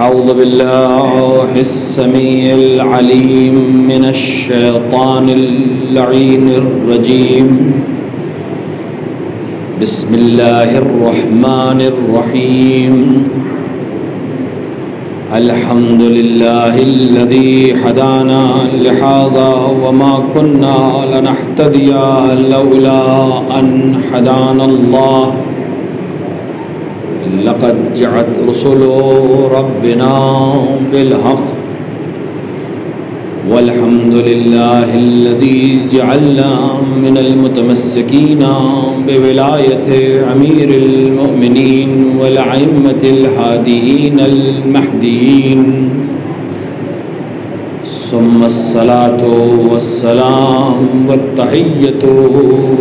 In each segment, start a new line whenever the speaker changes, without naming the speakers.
अऊज़ु बिल्लाहिस समीइल अलीम मिनश शैतानिर लईनिर रजीम। बिस्मिल्लाहिर रहमानिर रहीम। अल्हम्दुलिल्लाहिल्लज़ी हदाना लिहाज़ा वमा कुन्ना लनहतदिया लौला अन हदानल्लाह। लक़द जअत रुसुलु रब्बिना बिलहक़ वल्हम्दुलिल्लाहिल्लज़ी जअलना मिनल मुतमस्सिकीना बिविलायति अमीरिल मुमिनीन वल अइम्मतिल हादीनल महदीयीन। सुम्मस्सलातु वस्सलाम वत्तहिय्यतु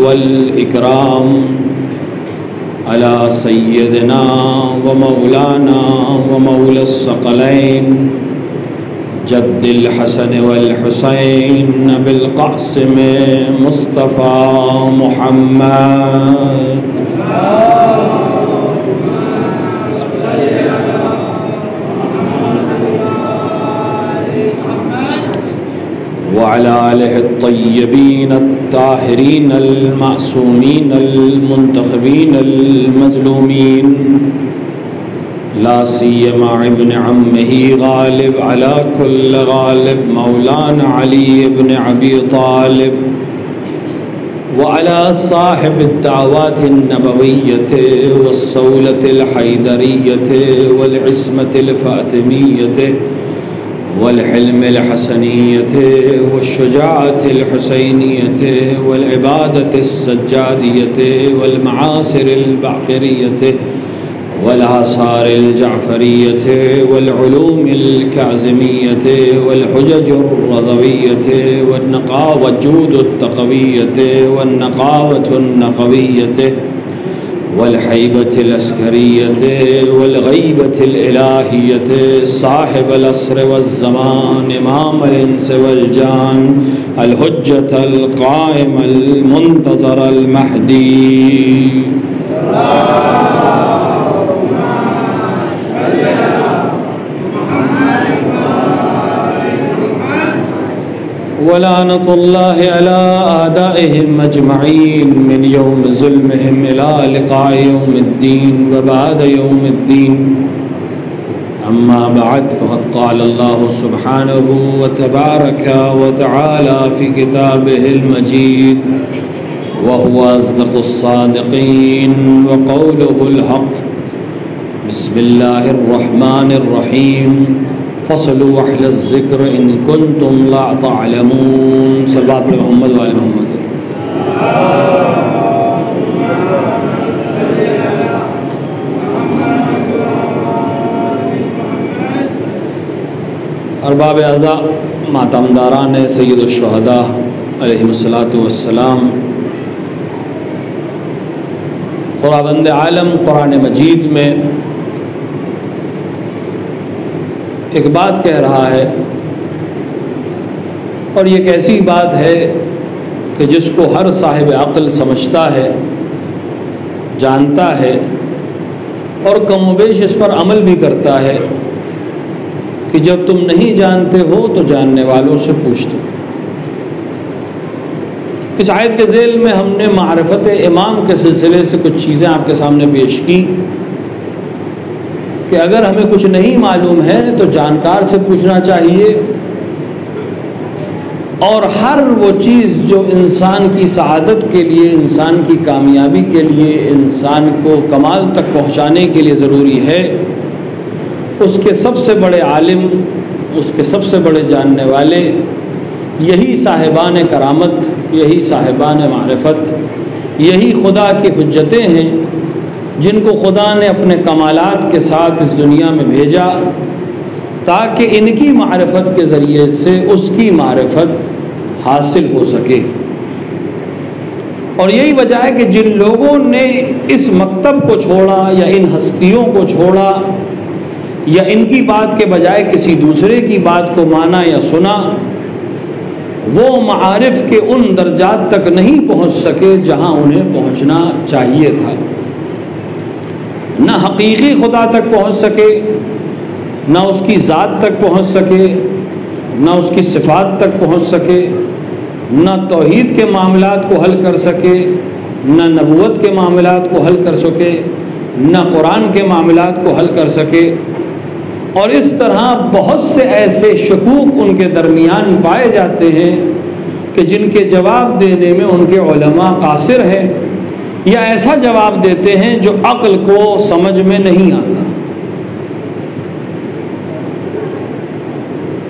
वल इकराम अला सय्यदिना व मौलाना व मौलस्सक़लैन जद्दिल हसन वल हुसैन अबिल क़ासिम मुस्तफ़ा मुहम्मद। व अला आलिहि अत्तय्यबीन अत्ताहिरीन अल-मासूमीन अल-मुंतखबीन अल-मज़लूमीन ला सियमा इब्न अम्मिही गालिब अला कुल्ल गालिब मौलाना अली इब्न अबी तालिब व अला साहिब अद-दाअवातिन नबविय्यति वस्सौलतिल हैदरिय्यति वल इस्मतिल फातिमिय्यति वल हिल्मिल हसनिय्यति वश्शुजाअतिल हुसैनिय्यति वल इबादतिस सज्जादियति वल मआसिरिल बाक़िरियति वल आसारिल जाफ़रिय्यति वल उलूमिल काज़िमिय्यति वल हुज्जजुर रज़विय्यति वन नक़ावतुत तक़विय्यति वन नक़ावतुन नक़विय्यति वल हैबतिल अस्करिय्यति वल गैबतिल इलाहियति साहिबल अस्र वज़्ज़मान इमामल इंस वल जान अल हुज्जतल क़ाइमल मुंतज़रल महदी। वलानतुल्लाहि अला आदाइहिम अजमईन मिन यौम ज़ुल्मिहिम इला लिक़ाइ यौमिद्दीन व बाद यौमिद्दीन। अम्मा बअद फ़क़द क़ाल अल्लाहु सुब्हानहु व तबारक व तआला फ़ी किताबिहिल मजीद व हुवा अस्दक़ुस सादिक़ीन व क़ौलुहुल हक़। बिस्मिल्लाहिर रहमानिर रहीम। फ़स्लु अहलज़ ज़िक्र इन कुन्तुम ला तअलमून। सल्लल्लाहु अलैहि मोहम्मद व आले मोहम्मद। अरबाब अज़ा मातमदारान सय्यदुश्शुहदा अलैहिमुस्सलातु वस्सलाम। खुदावंद आलम कुरान मजीद में एक बात कह रहा है, और ये एक ऐसी बात है कि जिसको हर साहिब अक़ल समझता है, जानता है और कमोबेश इस पर अमल भी करता है कि जब तुम नहीं जानते हो तो जानने वालों से पूछ दो। इस आयत के ज़ेल में हमने मारिफत इमाम के सिलसिले से कुछ चीज़ें आपके सामने पेश की कि अगर हमें कुछ नहीं मालूम है तो जानकार से पूछना चाहिए, और हर वो चीज़ जो इंसान की सआदत के लिए, इंसान की कामयाबी के लिए, इंसान को कमाल तक पहुंचाने के लिए ज़रूरी है, उसके सबसे बड़े आलिम, उसके सबसे बड़े जानने वाले यही साहिबान करामत, यही साहिबान मारिफत, यही खुदा की हुज्जतें हैं जिनको खुदा ने अपने कमालात के साथ इस दुनिया में भेजा ताकि इनकी मारिफत के ज़रिए से उसकी मारिफत हासिल हो सके। और यही वजह है कि जिन लोगों ने इस मकतब को छोड़ा या इन हस्तियों को छोड़ा या इनकी बात के बजाय किसी दूसरे की बात को माना या सुना, वो मारिफ के उन दर्जात तक नहीं पहुँच सके जहाँ उन्हें पहुँचना चाहिए था, न हकीकी खुदा तक पहुँच सके, ना उसकी ज़ात तक पहुँच सके, ना उसकी सिफ़ात तक पहुँच सके, ना तौहीद के मामलात को हल कर सके, ना नबूवत के मामलात को हल कर सके, ना कुरान के मामलात को हल कर सके। और इस तरह बहुत से ऐसे शकूक उनके दरमियान पाए जाते हैं कि जिनके जवाब देने में उनके उलमा कासिर हैं, या ऐसा जवाब देते हैं जो अक्ल को समझ में नहीं आता।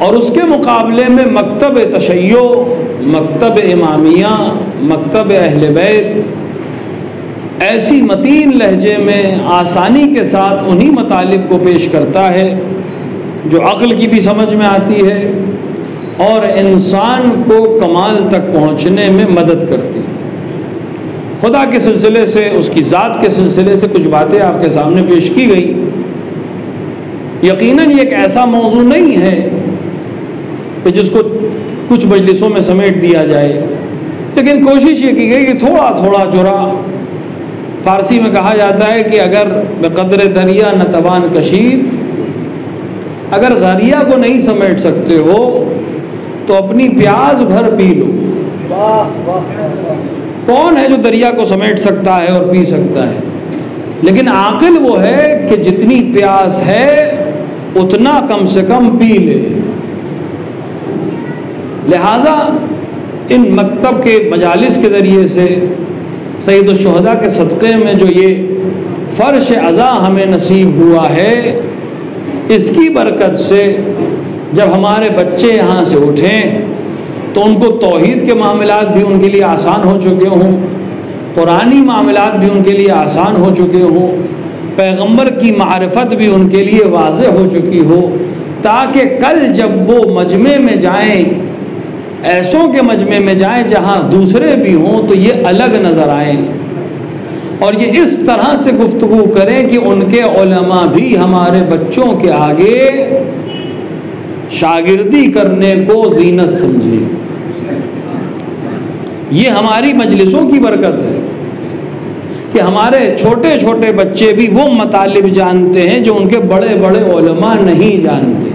और उसके मुकाबले में मकतब तशय्यो, मकतब इमामिया, मकतब अहले बैत ऐसी मतीन लहजे में आसानी के साथ उन्हीं मतालिब को पेश करता है जो अक्ल की भी समझ में आती है और इंसान को कमाल तक पहुँचने में मदद करती है। खुदा के सिलसिले से, उसकी ज़ात के सिलसिले से कुछ बातें आपके सामने पेश की गई। यकीनन ये एक ऐसा मौजू नहीं है कि जिसको कुछ मजलिसों में समेट दिया जाए, लेकिन कोशिश ये की गई कि थोड़ा थोड़ा जुरा, फ़ारसी में कहा जाता है कि अगर बेक़द्र दरिया न तवान कशीद, अगर दरिया को नहीं समेट सकते हो तो अपनी प्यास भर पी लो। कौन है जो दरिया को समेट सकता है और पी सकता है? लेकिन आकिल वो है कि जितनी प्यास है उतना कम से कम पी ले। लिहाजा इन मकतब के मजालिस के ज़रिए से सैयद शुहदा के सदक़े में जो ये फ़र्श अज़ा हमें नसीब हुआ है, इसकी बरकत से जब हमारे बच्चे यहाँ से उठें तो उनको तौहीद के मामलात भी उनके लिए आसान हो चुके हों, कुरानी मामलात भी उनके लिए आसान हो चुके हों, पैगंबर की मारिफत भी उनके लिए वाज़ेह हो चुकी हो, ताकि कल जब वो मजमे में जाएं, ऐसों के मजमे में जाएं जहाँ दूसरे भी हों, तो ये अलग नज़र आएँ और ये इस तरह से गुफ्तगू करें कि उनके उलमा भी हमारे बच्चों के आगे शागिर्दी करने को ज़ीनत समझें। ये हमारी मजलिसों की बरकत है कि हमारे छोटे छोटे बच्चे भी वो मतालिब जानते हैं जो उनके बड़े बड़े उलमा नहीं जानते।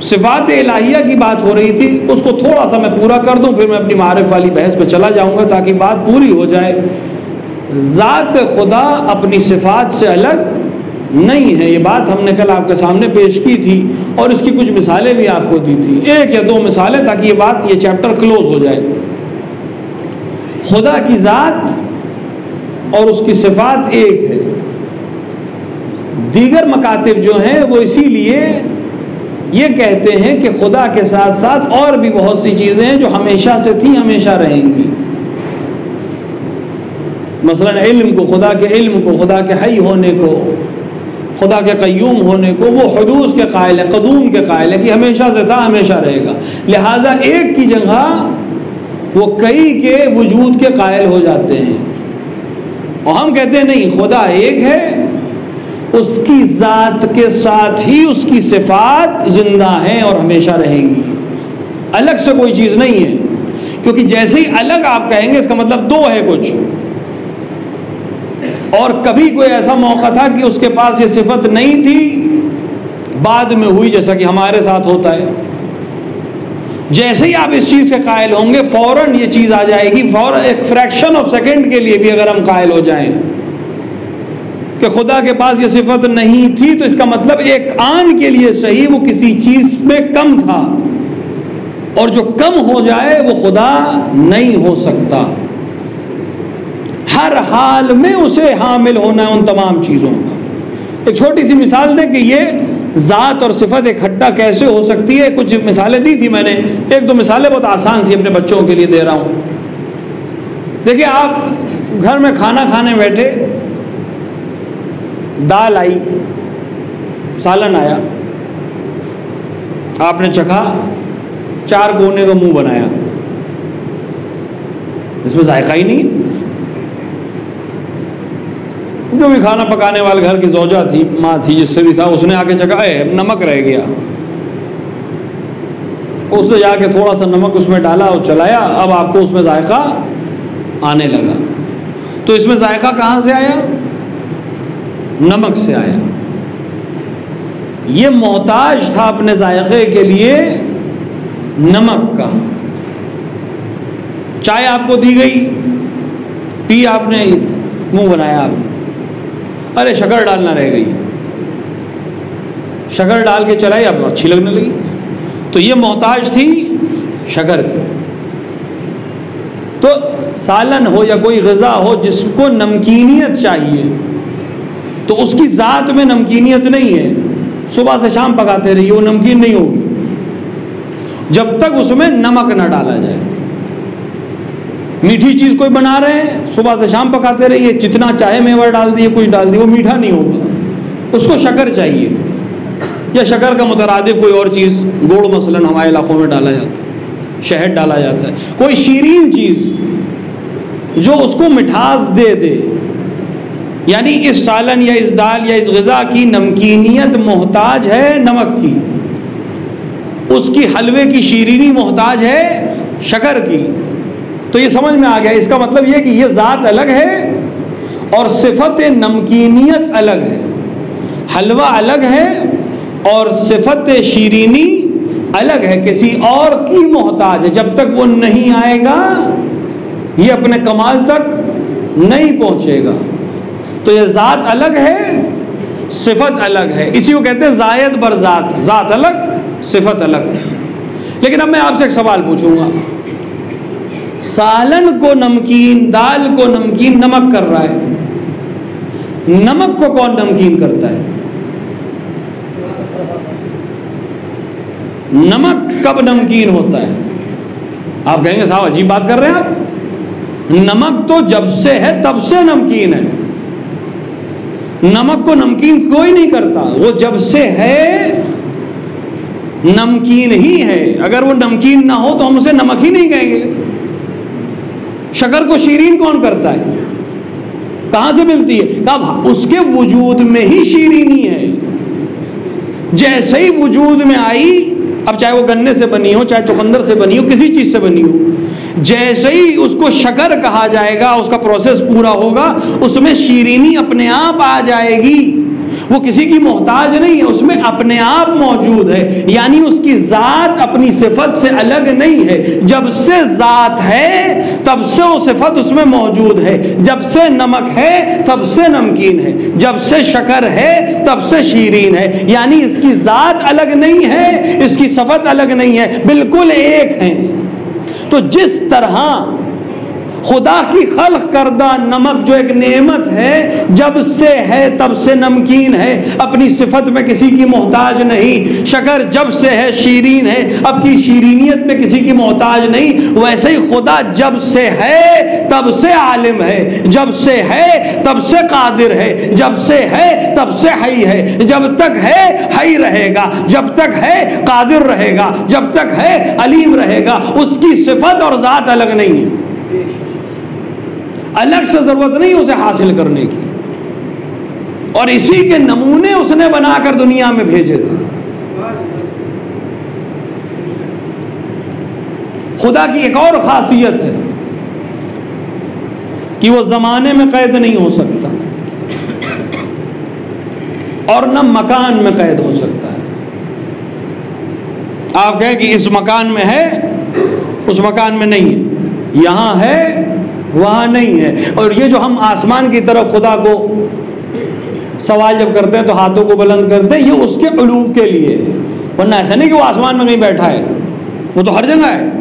सिफ़ात इलाहिया की बात हो रही थी, उसको थोड़ा सा मैं पूरा कर दूं, फिर मैं अपनी मारिफ वाली बहस पे चला जाऊंगा ताकि बात पूरी हो जाए। ज़ात खुदा अपनी सिफ़ात से अलग नहीं है, ये बात हमने कल आपके सामने पेश की थी और इसकी कुछ मिसालें भी आपको दी थी, एक या दो मिसालें, ताकि ये बात, ये चैप्टर क्लोज हो जाए। खुदा की ज़ात और उसकी सिफ़ात एक है, दीगर मकातिब जो हैं वो इसीलिए ये कहते हैं कि खुदा के साथ साथ और भी बहुत सी चीज़ें हैं जो हमेशा से थी, हमेशा रहेंगी। मसलन इल्म को, खुदा के इल्म को, खुदा के हई होने को, खुदा के क़य्यूम होने को वो हुदूस के कायल है, क़दूम के कायल है कि हमेशा से था, हमेशा रहेगा। लिहाजा एक की जगह वो कई के वजूद के कायल हो जाते हैं और हम कहते हैं नहीं, खुदा एक है, उसकी ज़ात के साथ ही उसकी सिफ़ात ज़िंदा हैं और हमेशा रहेंगी, अलग से कोई चीज़ नहीं है। क्योंकि जैसे ही अलग आप कहेंगे इसका मतलब दो है कुछ, और कभी कोई ऐसा मौका था कि उसके पास ये सिफत नहीं थी, बाद में हुई, जैसा कि हमारे साथ होता है। जैसे ही आप इस चीज़ के कायल होंगे फ़ौरन ये चीज़ आ जाएगी, फ़ौरन एक फ्रैक्शन ऑफ सेकंड के लिए भी अगर हम कायल हो जाएं कि खुदा के पास ये सिफत नहीं थी, तो इसका मतलब एक आन के लिए सही वो किसी चीज़ में कम था, और जो कम हो जाए वो खुदा नहीं हो सकता। हर हाल में उसे हामिल होना है उन तमाम चीज़ों का। एक छोटी सी मिसाल दें कि ये ज़ात और सिफत इकट्ठा कैसे हो सकती है। कुछ मिसालें दी थी मैंने, एक दो मिसालें बहुत आसान सी अपने बच्चों के लिए दे रहा हूँ। देखिए, आप घर में खाना खाने बैठे, दाल आई, सालन आया, आपने चखा, चार कोने का मुंह बनाया, इसमें जायका ही नहीं। जो भी खाना पकाने वाले घर की ज़ौजा थी, माँ थी, जिससे भी था, उसने आके चखा, नमक रह गया, उसने जाके थोड़ा सा नमक उसमें डाला और चलाया, अब आपको उसमें जायका आने लगा। तो इसमें जायका कहाँ से आया? नमक से आया। ये मोहताज था अपने जायके के लिए नमक का। चाय आपको दी गई, पी आपने, मुंह बनाया आपने, अरे शक्कर डालना रह गई, शक्कर डाल के चलाई, अब अच्छी लगने लगी। तो ये मोहताज थी शक्कर की। तो सालन हो या कोई ग़िज़ा हो जिसको नमकीनियत चाहिए, तो उसकी ज़ात में नमकीनियत नहीं है, सुबह से शाम पकाते रहिए, वो नमकीन नहीं होगी जब तक उसमें नमक ना डाला जाए। मीठी चीज़ कोई बना रहे हैं, सुबह से शाम पकाते रहिए, जितना चाहे मेवा डाल दिए, कुछ डाल दिए, वो मीठा नहीं होगा, उसको शक्कर चाहिए, या शक्कर का मुतरादिफ कोई और चीज़, गुड़ मसलन हमारे इलाकों में डाला जाता है, शहद डाला जाता है, कोई शीरीन चीज़ जो उसको मिठास दे दे। यानी इस सालन या इस दाल या इस ग़िज़ा की नमकीनियत मोहताज है नमक की, उसकी हलवे की शीरीनी मोहताज है शक्कर की। तो ये समझ में आ गया। इसका मतलब ये कि ये ज़ात अलग है और सिफ़त नमकीनियत अलग है, हलवा अलग है और सिफ़त शीरीनी अलग है, किसी और की मोहताज है। जब तक वो नहीं आएगा ये अपने कमाल तक नहीं पहुंचेगा। तो ये ज़ात अलग है, सिफ़त अलग है, इसी को कहते हैं ज़ायद बर ज़ात, ज़ात अलग सिफ़त अलग। लेकिन अब मैं आपसे एक सवाल पूछूंगा, सालन को नमकीन, दाल को नमकीन नमक कर रहा है, नमक को कौन नमकीन करता है? नमक कब नमकीन होता है? आप कहेंगे साहब अजीब बात कर रहे हैं आप, नमक तो जब से है तब से नमकीन है। नमक को नमकीन कोई नहीं करता, वो जब से है नमकीन ही है। अगर वो नमकीन ना हो तो हम उसे नमक ही नहीं कहेंगे। शक्कर को शीरीन कौन करता है? कहां से मिलती है? कहा उसके वजूद में ही शीरीनी है। जैसे ही वजूद में आई, अब चाहे वो गन्ने से बनी हो, चाहे चुकंदर से बनी हो, किसी चीज से बनी हो, जैसे ही उसको शक्कर कहा जाएगा, उसका प्रोसेस पूरा होगा, उसमें शीरीनी अपने आप आ जाएगी। वो किसी की मोहताज नहीं है, उसमें अपने आप मौजूद है। यानी उसकी ज़ात अपनी सिफत से अलग नहीं है। जब से ज़ात है तब से वो सिफत उसमें मौजूद है। जब से नमक है तब से नमकीन है, जब से शक्कर है तब से शीरीन है। यानी इसकी ज़ात अलग नहीं है, इसकी सिफत अलग नहीं है, बिल्कुल एक है। तो जिस तरह खुदा की खल्क करदा नमक जो एक नेमत है, जब से है तब से नमकीन है, अपनी सिफत में किसी की मोहताज नहीं। शक्कर जब से है शीरीन है, अब की शीरीनियत में किसी की मोहताज नहीं। वैसे ही खुदा जब से है तब से आलिम है, जब से है तब से कादिर है, जब से है तब से हई है। जब तक है हई रहेगा, जब तक है कादिर रहेगा, जब तक है अलीम रहेगा। उसकी सिफत और ज़ात अलग नहीं है, अलग से जरूरत नहीं उसे हासिल करने की। और इसी के नमूने उसने बनाकर दुनिया में भेजे थे। खुदा की एक और खासियत है कि वो जमाने में कैद नहीं हो सकता और न मकान में कैद हो सकता है। आप कहें कि इस मकान में है, उस मकान में नहीं है, यहां है वहां नहीं है। और ये जो हम आसमान की तरफ खुदा को सवाल जब करते हैं तो हाथों को बुलंद करते हैं, ये उसके उलूफ के लिए है, वरना ऐसा नहीं कि वो आसमान में कहीं बैठा है, वो तो हर जगह है।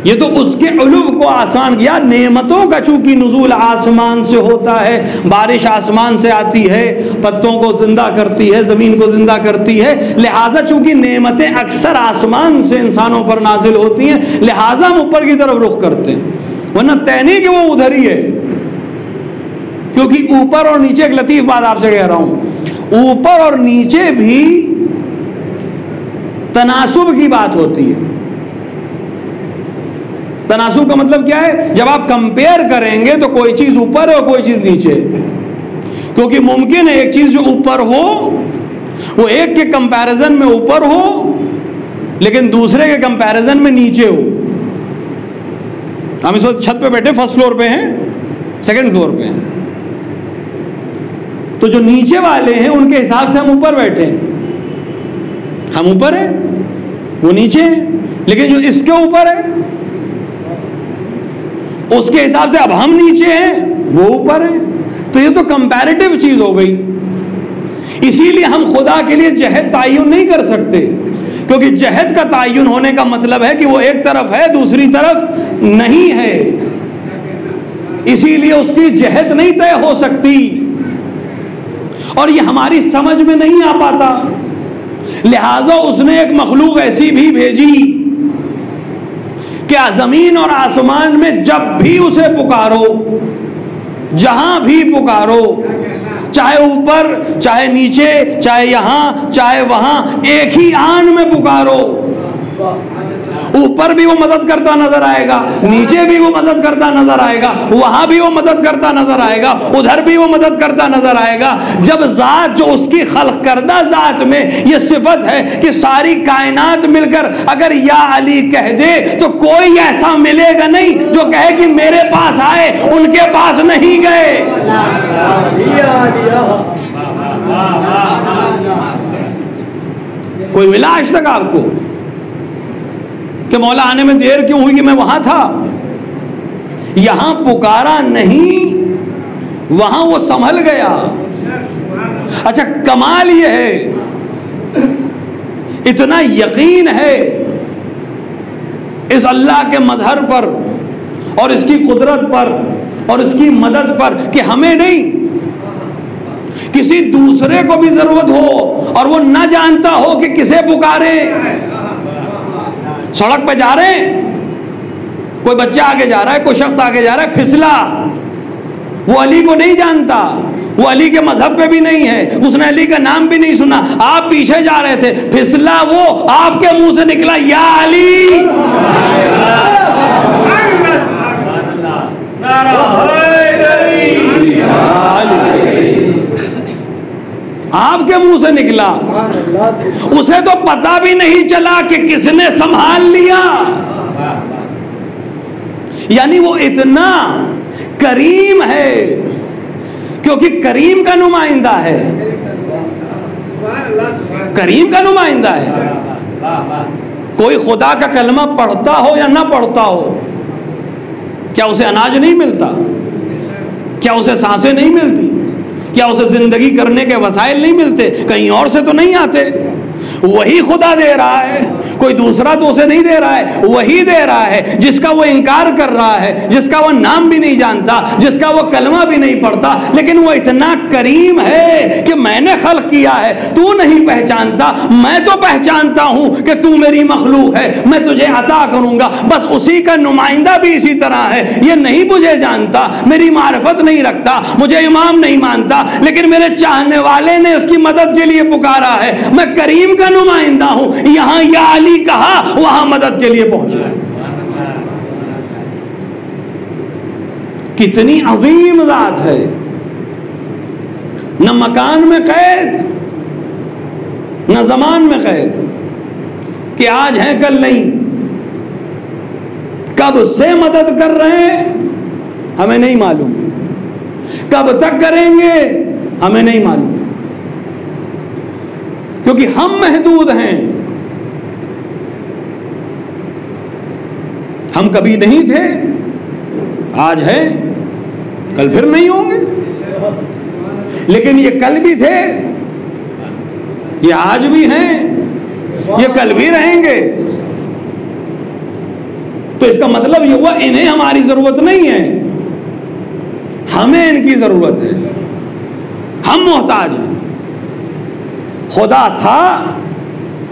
ये तो उसके उलूफ को आसान किया। नेमतों का चूंकि नुज़ूल आसमान से होता है, बारिश आसमान से आती है, पत्तों को जिंदा करती है, ज़मीन को जिंदा करती है, लिहाजा चूंकि नेमतें अक्सर आसमान से इंसानों पर नाजिल होती हैं, लिहाजा हम ऊपर की तरफ रुख करते हैं, वरना तय नहीं कि वो उधर ही है। क्योंकि ऊपर और नीचे, एक लतीफ़ बात आपसे कह रहा हूं, ऊपर और नीचे भी तनासुब की बात होती है। तनासुब का मतलब क्या है? जब आप कंपेयर करेंगे तो कोई चीज ऊपर है और कोई चीज नीचे, क्योंकि मुमकिन है एक चीज जो ऊपर हो वो एक के कंपैरिजन में ऊपर हो, लेकिन दूसरे के कंपैरिजन में नीचे हो। हम इस वक्त छत पे बैठे, फर्स्ट फ्लोर पे हैं, सेकंड फ्लोर पे हैं, तो जो नीचे वाले हैं उनके हिसाब से हम ऊपर बैठे हैं, हम ऊपर हैं, वो नीचे हैं। लेकिन जो इसके ऊपर है उसके हिसाब से अब हम नीचे हैं, वो ऊपर है। तो ये तो कंपैरेटिव चीज हो गई। इसीलिए हम खुदा के लिए जहद तायुन नहीं कर सकते, क्योंकि जहद का तायुन होने का मतलब है कि वो एक तरफ है दूसरी तरफ नहीं है, इसीलिए उसकी जहद नहीं तय हो सकती और ये हमारी समझ में नहीं आ पाता। लिहाजा उसने एक मखलूक ऐसी भी भेजी कि जमीन और आसमान में जब भी उसे पुकारो, जहां भी पुकारो, चाहे ऊपर चाहे नीचे चाहे यहां चाहे वहां, एक ही आन में पुकारो, ऊपर भी वो मदद करता नजर आएगा, नीचे भी वो मदद करता नजर आएगा, वहां भी वो मदद करता नजर आएगा, उधर भी वो मदद करता नजर आएगा। जब जात जो उसकी खल्क करदा जात में ये सिफत है कि सारी कायनात मिलकर अगर या अली कह दे तो कोई ऐसा मिलेगा नहीं जो कहे कि मेरे पास आए उनके पास नहीं गए। कोई मिला आज तक आपको कि मौला आने में देर क्यों हुई कि मैं वहां था? यहां पुकारा नहीं, वहां वो संभल गया। अच्छा, कमाल ये है, इतना यकीन है इस अल्लाह के मजहर पर और इसकी कुदरत पर और इसकी मदद पर कि हमें नहीं, किसी दूसरे को भी जरूरत हो और वो न जानता हो कि किसे पुकारे। सड़क पे जा रहे हैं, कोई बच्चा आगे जा रहा है, कोई शख्स आगे जा रहा है, फिसला, वो अली को नहीं जानता, वो अली के मजहब पे भी नहीं है, उसने अली का नाम भी नहीं सुना, आप पीछे जा रहे थे, फिसला, वो आपके मुंह से निकला या अली। आपके मुंह से निकला, उसे तो पता भी नहीं चला कि किसने संभाल लिया। यानी वो इतना करीम है क्योंकि करीम का नुमाइंदा है, करीम का नुमाइंदा है। कोई खुदा का कलमा पढ़ता हो या ना पढ़ता हो, क्या उसे अनाज नहीं मिलता? क्या उसे सांसें नहीं मिलती? क्या उसे जिंदगी करने के वसाइल नहीं मिलते? कहीं और से तो नहीं आते, वही खुदा दे रहा है, कोई दूसरा तो उसे नहीं दे रहा है, वही दे रहा है जिसका वो इनकार कर रहा है, जिसका वो नाम भी नहीं जानता, जिसका वो कलमा भी नहीं पढ़ता, लेकिन वो इतना करीम है कि मैंने खल्क किया है, तू नहीं पहचानता, मैं तो पहचानता हूं कि तू मेरी मखलूक है, मैं तुझे अता करूंगा। बस उसी का नुमाइंदा भी इसी तरह है, ये नहीं मुझे जानता, मेरी मारिफत नहीं रखता, मुझे इमाम नहीं मानता, लेकिन मेरे चाहने वाले ने उसकी मदद के लिए पुकारा है, मैं करीम का नुमाइंदा हूं। यहां या अली कहा, वहां मदद के लिए पहुंचे। कितनी अजीम जात है, न मकान में कैद न जमान में कैद कि आज है कल नहीं, कब से मदद कर रहे हैं हमें नहीं मालूम, कब तक करेंगे हमें नहीं मालूम, क्योंकि हम महदूद हैं। हम कभी नहीं थे, आज है, कल फिर नहीं होंगे, लेकिन ये कल भी थे, ये आज भी हैं, ये कल भी रहेंगे। तो इसका मतलब ये हुआ इन्हें हमारी जरूरत नहीं है, हमें इनकी जरूरत है, हम मोहताज हैं। खुदा था,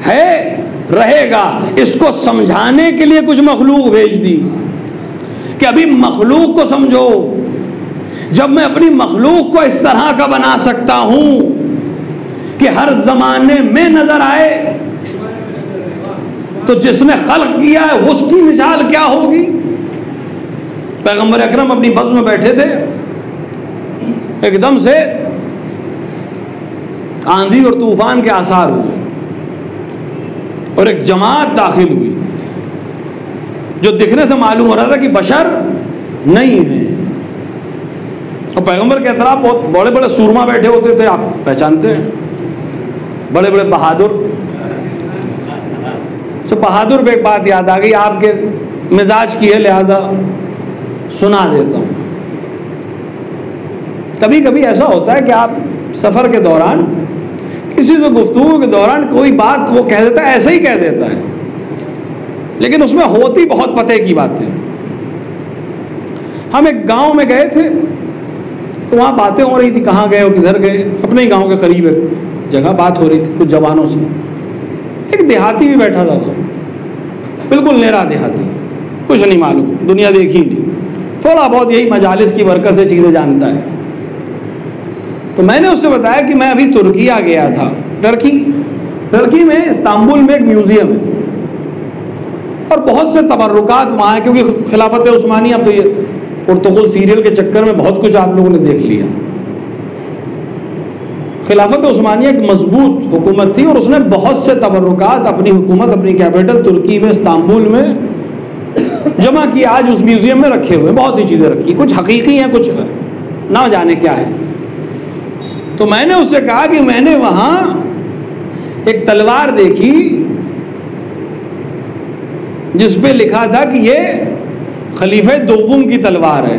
है, रहेगा, इसको समझाने के लिए कुछ मखलूक भेज दी कि अभी मखलूक को समझो। जब मैं अपनी मखलूक को इस तरह का बना सकता हूं कि हर जमाने में नजर आए, तो जिसने खल्क किया है उसकी मिसाल क्या होगी। पैगंबर अकरम अपनी बस में बैठे थे, एकदम से आंधी और तूफान के आसार हुए और एक जमात दाखिल हुई जो दिखने से मालूम हो रहा था कि बशर नहीं है, और पैगंबर के अतराफ बहुत बड़े बड़े सूरमा बैठे होते थे, आप पहचानते हैं, बड़े बड़े बहादुर। तो बहादुर पे एक बात याद आ गई, आपके मिजाज की है लिहाजा सुना देता हूँ। कभी कभी ऐसा होता है कि आप सफ़र के दौरान किसी से गुफ्तगू के दौरान कोई बात वो कह देता है, ऐसे ही कह देता है, लेकिन उसमें होती बहुत पते की बात है। हम एक गांव में गए थे, तो वहाँ बातें हो रही थी, कहाँ गए हो, किधर गए, अपने ही गांव के करीब एक जगह बात हो रही थी कुछ जवानों से। एक देहाती भी बैठा था, वो बिल्कुल नेरा देहाती, कुछ नहीं मालूम, दुनिया देखी नहीं, थोड़ा बहुत यही मजालिस की बरकत से चीज़ें जानता है। तो मैंने उससे बताया कि मैं अभी तुर्किया गया था, टर्की में इस्तांबुल में एक म्यूज़ियम है और बहुत से तबर्रुकात वहाँ है, क्योंकि खिलाफत उस्मानिया, अब तो ये पुर्तगाल सीरियल के चक्कर में बहुत कुछ आप लोगों ने देख लिया। खिलाफत उस्मानिया एक मजबूत हुकूमत थी और उसने बहुत से तबर्रुकात अपनी हुकूमत, अपनी कैपिटल तुर्की में इस्तांबुल में जमा की। आज उस म्यूज़ियम में रखे हुए बहुत सी चीज़ें रखी, कुछ हकीकी हैं, कुछ ना जाने क्या है। तो मैंने उससे कहा कि मैंने वहाँ एक तलवार देखी जिस पे लिखा था कि ये खलीफे दोवम की तलवार है,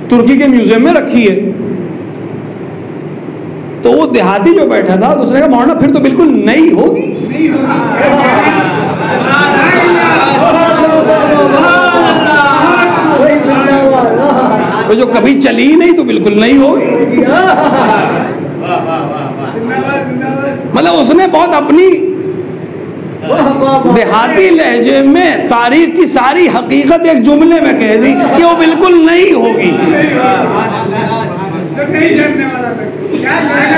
तुर्की के म्यूजियम में रखी है। तो वो देहाती जो बैठा था, तो उसने कहा मौलाना फिर तो बिल्कुल नई होगी। तो जो कभी चली ही नहीं तो बिल्कुल नहीं होगी। मतलब उसने बहुत अपनी देहाती लहजे में तारीख की सारी हकीकत एक जुमले में कह दी कि वो बिल्कुल नहीं होगी।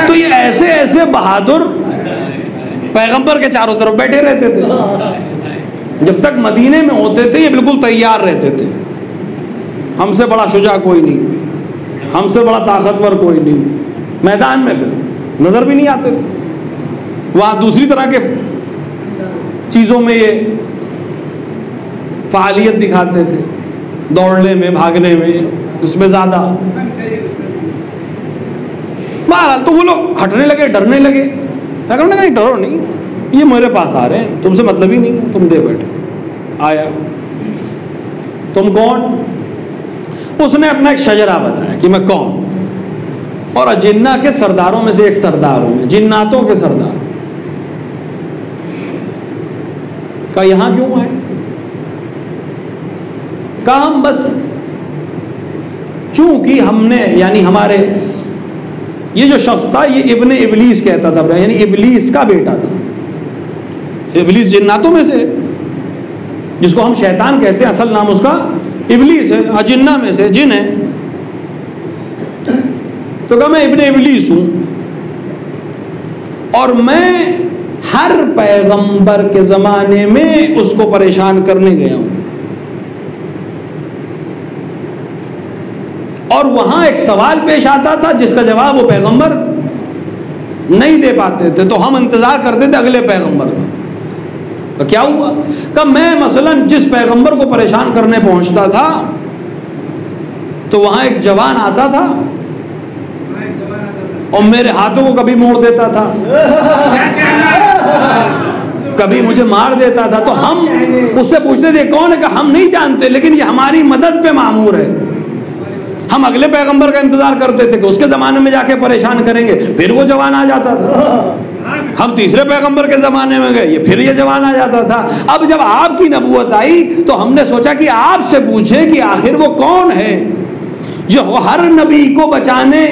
तो ये ऐसे ऐसे बहादुर पैगंबर के चारों तरफ बैठे रहते थे। जब तक मदीने में होते थे ये बिल्कुल तैयार रहते थे, हमसे बड़ा शुजा कोई नहीं, हमसे बड़ा ताकतवर कोई नहीं। मैदान में फिर नजर भी नहीं आते थे। वहाँ दूसरी तरह के चीज़ों में ये फ़ालियत दिखाते थे, दौड़ने में, भागने में, उसमें ज़्यादा। बहरहाल तो वो लोग हटने लगे, डरने लगे। कहने नहीं डरो नहीं, ये मेरे पास आ रहे हैं, तुमसे मतलब ही नहीं, तुम दे बैठे। आया, तुम कौन? उसने अपना एक शजरा बताया कि मैं कौन, और जिन्ना के सरदारों में से एक सरदार हूं, जिन्नातों के सरदार। का यहां क्यों आए? का हम बस चूंकि हमने, यानी हमारे ये जो शख्स था ये इब्ने इबलीस कहता था, यानी इबलीस का बेटा था। इबलीस जिन्नातों में से, जिसको हम शैतान कहते हैं, असल नाम उसका इबलीस है, अजिन्ना में से जिन है। तो कहा मैं इब्ने इबलीस हूं और मैं हर पैगंबर के जमाने में उसको परेशान करने गया हूं। और वहां एक सवाल पेश आता था जिसका जवाब वो पैगंबर नहीं दे पाते थे, तो हम इंतजार करते थे अगले पैगंबर का। तो क्या हुआ? कि मैं मसलन जिस पैगंबर को परेशान करने पहुंचता था तो वहां एक जवान आता था और मेरे हाथों को कभी मोड़ देता था, कभी मुझे मार देता था। तो हम उससे पूछते थे कौन है? कि हम नहीं जानते, लेकिन ये हमारी मदद पे मामूर है। हम अगले पैगंबर का इंतजार करते थे कि उसके जमाने में जाके परेशान करेंगे, फिर वो जवान आ जाता था। हम तीसरे पैगंबर के ज़माने में गए, फिर ये जवान आ जाता था। अब जब आपकी नबूवत आई तो हमने सोचा कि आपसे पूछें कि आखिर वो कौन है जो हर नबी को बचाने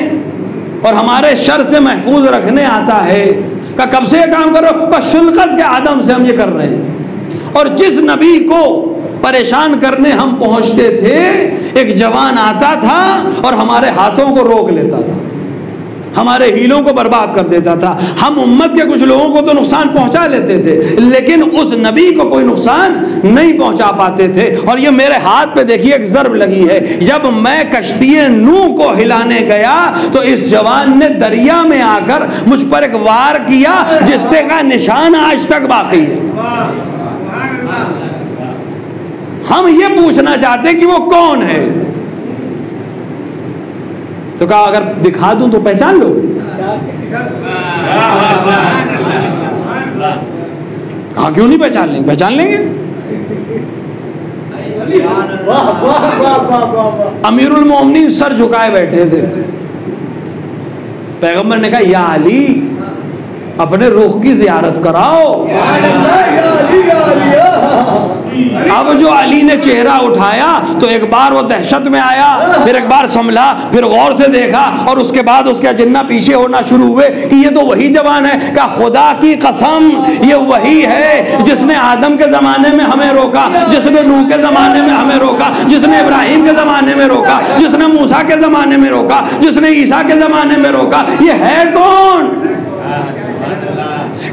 और हमारे शर से महफूज रखने आता है। का कब से ये काम कर रहे हो? बस शुल्कत के आदम से हम ये कर रहे हैं। और जिस नबी को परेशान करने हम पहुंचते थे, एक जवान आता था और हमारे हाथों को रोक लेता था, हमारे हीलों को बर्बाद कर देता था। हम उम्मत के कुछ लोगों को तो नुकसान पहुंचा लेते थे, लेकिन उस नबी को कोई नुकसान नहीं पहुंचा पाते थे। और ये मेरे हाथ पे देखिए एक ज़र्ब लगी है। जब मैं कश्ती नूह को हिलाने गया तो इस जवान ने दरिया में आकर मुझ पर एक वार किया जिससे का निशान आज तक बाकी है। हम ये पूछना चाहते हैं कि वो कौन है तो कहा अगर दिखा दूं तो पहचान लो? कहा क्यों नहीं पहचान लेंगे? पहचान लेंगे। अमीरुल मोमिनीन सर झुकाए बैठे थे। पैगंबर ने कहा या अली, अपने रुख की जियारत कराओ। अब जो अली ने चेहरा उठाया तो एक बार वो दहशत में आया, फिर एक बार संभला, फिर गौर से देखा, और उसके बाद उसके अजिन्ना पीछे होना शुरू हुए कि ये तो वही जवान है। कहा खुदा की कसम, ये वही है जिसने आदम के ज़माने में हमें रोका, जिसने नूह के ज़माने में हमें रोका, जिसने इब्राहिम के ज़माने में रोका, जिसने मूसा के ज़माने में रोका, जिसने ईसा के ज़माने में रोका। ये है कौन?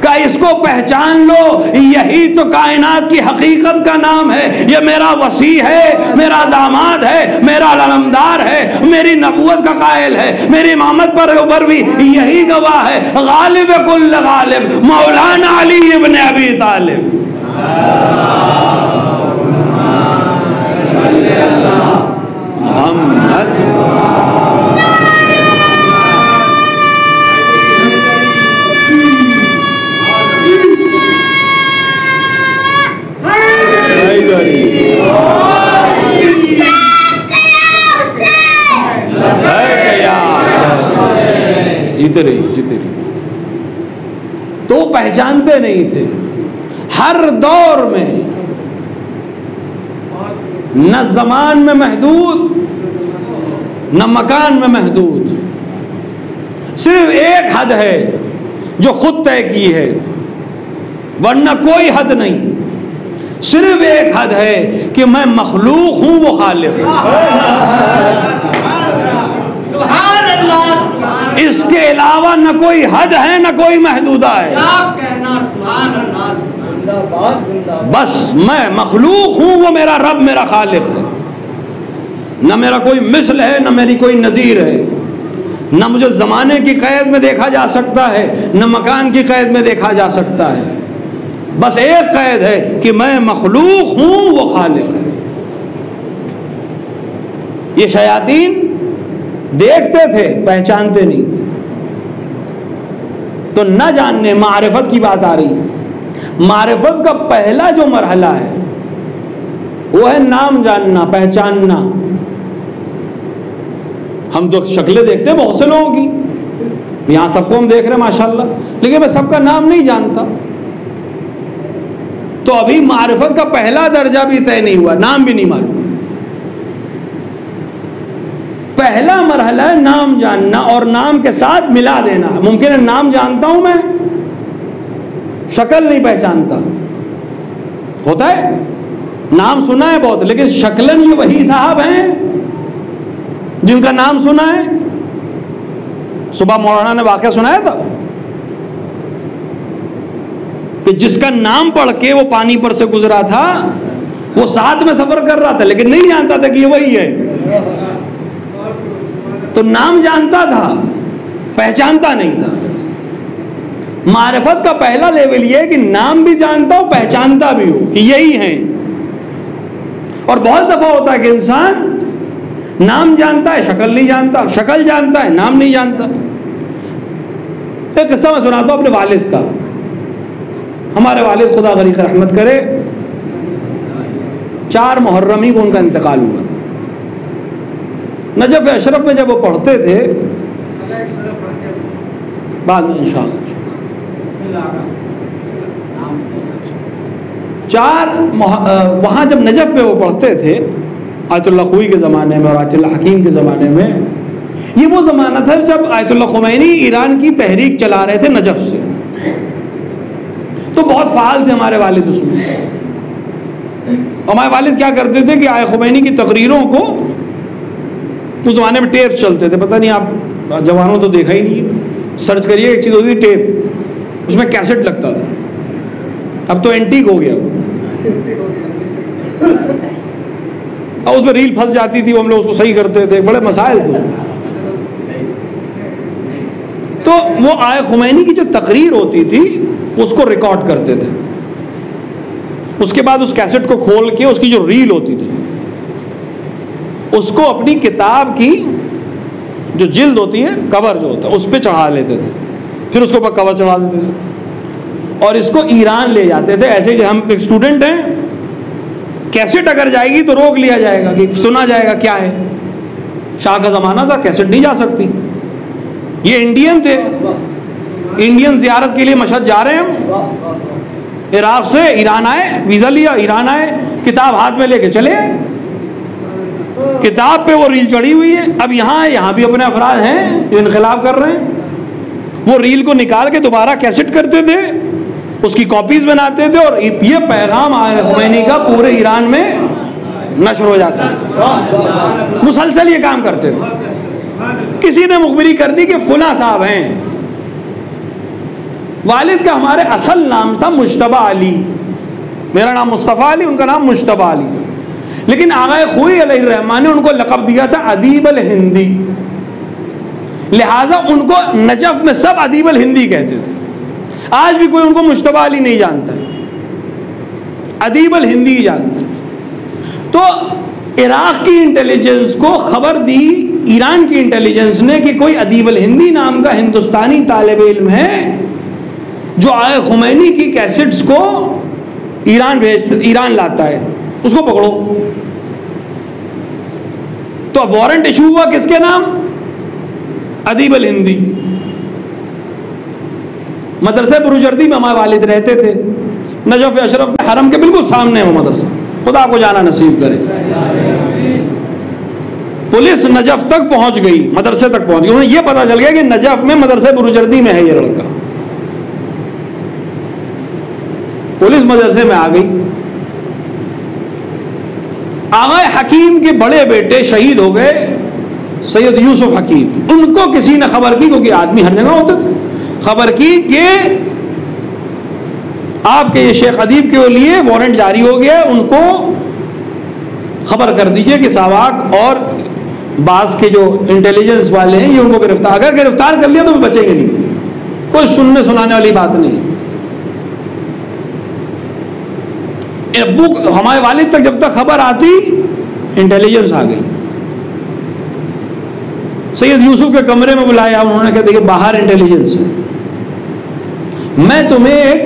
का इसको पहचान लो, यही तो कायनात की हकीकत का नाम है। ये मेरा वसी है, मेरा दामाद है, मेरा अलमदार है, मेरी नबूवत का कायल है, मेरी इमामत पर ऊपर भी यही गवाह है। गालिब कुल गालिब मौलाना अली इब्न अबी तालिब। जीते रही। तो पहचानते नहीं थे। हर दौर में न ज़मान में महदूद, न मकान में महदूद, सिर्फ एक हद है जो खुद तय की है, वरना कोई हद नहीं। सिर्फ एक हद है कि मैं मखलूक हूं, वो खालिक है। इसके अलावा न कोई हद है, न कोई महदूदा है। बस मैं मखलूक हूं, वो मेरा रब, मेरा खालिक है। न मेरा कोई मिसल है, न मेरी कोई नज़ीर है। न मुझे ज़माने की कैद में देखा जा सकता है, न मकान की कैद में देखा जा सकता है। बस एक कैद है कि मैं मखलूक हूं, वो खालिक है। ये शयातीन देखते थे, पहचानते नहीं थे। तो न जानने, मारिफत की बात आ रही है। मारिफत का पहला जो मरहला है वो है नाम जानना, पहचानना। हम तो शक्लें देखते हैं बहुत से लोगों की, यहां सबको हम देख रहे हैं माशाल्लाह, लेकिन मैं सबका नाम नहीं जानता। तो अभी मारिफत का पहला दर्जा भी तय नहीं हुआ, नाम भी नहीं मालूम। पहला मरहला है नाम जानना, और नाम के साथ मिला देना। मुमकिन है नाम जानता हूं मैं, शक्ल नहीं पहचानता। होता है, नाम सुना है बहुत, लेकिन शक्लन ये वही साहब हैं जिनका नाम सुना है। सुबह मौलाना ने वाकया सुनाया था कि जिसका नाम पढ़ के वो पानी पर से गुजरा था, वो साथ में सफर कर रहा था, लेकिन नहीं जानता था कि ये वही है। तो नाम जानता था, पहचानता नहीं था। मारिफत का पहला लेवल ये है कि नाम भी जानता हो, पहचानता भी हो कि यही है। और बहुत दफा होता है कि इंसान नाम जानता है, शक्ल नहीं जानता, शक्ल जानता है, नाम नहीं जानता। एक किस्सा मैं सुनाता हूं अपने वालिद का। हमारे वालिद खुदा गनी का रहमत करे, 4 मुहर्रम ही को उनका इंतकाल हुआ। नजफ अशरफ में जब वो पढ़ते थे, बाद में इंशाअल्लाह 4 वहाँ जब नजफ में वो पढ़ते थे, आयतुल्लाह खुई के ज़माने में और आयतुल्लाह हकीम के ज़माने में, ये वो ज़माना था जब आयतुल्लाह खुमैनी ईरान की तहरीक चला रहे थे नजफ से। तो बहुत फ़ाल थे हमारे वालिद उसमें। हमारे वालिद क्या करते थे कि आय खुमैनी की तकरीरों को, उस ज़माने में टेप चलते थे, पता नहीं आप जवानों तो देखा ही नहीं, सर्च करिए, एक चीज़ होती थी टेप, उसमें कैसेट लगता था। अब तो एंटीक हो गया वो, और उसमें रील फंस जाती थी, वो हम लोग उसको सही करते थे, बड़े मसाइल थे उसमें। तो वो आय खुमैनी की जो तकरीर होती थी उसको रिकॉर्ड करते थे, उसके बाद उस कैसेट को खोल के उसकी जो रील होती थी उसको अपनी किताब की जो जिल्द होती है, कवर जो होता है, उस पर चढ़ा लेते थे, फिर उसके ऊपर कवर चढ़ा देते थे और इसको ईरान ले जाते थे। ऐसे ही हम एक स्टूडेंट हैं, कैसेट अगर जाएगी तो रोक लिया जाएगा कि सुना जाएगा क्या है। शाह का ज़माना था, कैसेट नहीं जा सकती। ये इंडियन थे, इंडियन ज़ियारत के लिए मशहद जा रहे हैं हम, इराक़ से ईरान आए, वीज़ा लिया, ईरान आए, किताब हाथ में लेके चले, किताब पे वो रील चढ़ी हुई है। अब यहाँ भी अपने अफराद हैं जो इनकलाब कर रहे हैं, वो रील को निकाल के दोबारा कैसेट करते थे, उसकी कॉपीज बनाते थे और ये पैगाम खुमैनी का पूरे ईरान में नशर हो जाता है। मुसलसल ये काम करते थे। किसी ने मुखबिरी कर दी कि फुला साहब हैं, वालिद का हमारे असल नाम था मुश्तबा अली, मेरा नाम मुस्तफ़ा अली, उनका नाम मुश्तबा अली था, लेकिन आग़ाए ख़ुई अलैहिर्रहमान ने उनको लक़ब दिया था अदीब अल हिंदी, लिहाजा उनको नजफ़ में सब अदीब अल हिंदी कहते थे। आज भी कोई उनको मुश्तबा अली नहीं जानता है, अदीब अल हिंदी ही जानता है। तो इराक़ की इंटेलिजेंस को खबर दी ईरान की इंटेलिजेंस ने कि कोई अदीब अल हिंदी नाम का हिंदुस्तानी तालिब इल्म है जो आए खुमैनी की कैसेट्स को ईरान लाता है, उसको पकड़ो। तो वारंट इशू हुआ किसके नाम? अदीब अल हिंदी। मदरसे बुरुजर्दी में हमारे वालिद रहते थे, नजफ अशरफ में, हरम के बिल्कुल सामने वो मदरसा, खुदा को जाना नसीब करे। पुलिस नजफ तक पहुंच गई, मदरसे तक पहुंच गई, उन्हें यह पता चल गया कि नजफ में मदरसे बुरुजर्दी में है ये लड़का। पुलिस मदरसे में आ गई। आग़ा हकीम के बड़े बेटे शहीद हो गए, सैयद यूसुफ हकीम। उनको किसी ने खबर की, क्योंकि आदमी हर जगह होते थे, खबर की कि आपके ये शेख अदीब के लिए वारंट जारी हो गया, उनको खबर कर दीजिए कि सावाक और बास के जो इंटेलिजेंस वाले हैं ये उनको गिरफ्तार, अगर गिरफ्तार कर लिया तो बचेंगे नहीं, कोई सुनने सुनाने वाली बात नहीं। अब्बू हमारे वालिद तक जब तक खबर आती, इंटेलिजेंस आ गई। सैयद यूसुफ के कमरे में बुलाया, उन्होंने कहा देखिए बाहर इंटेलिजेंस है, मैं तुम्हें एक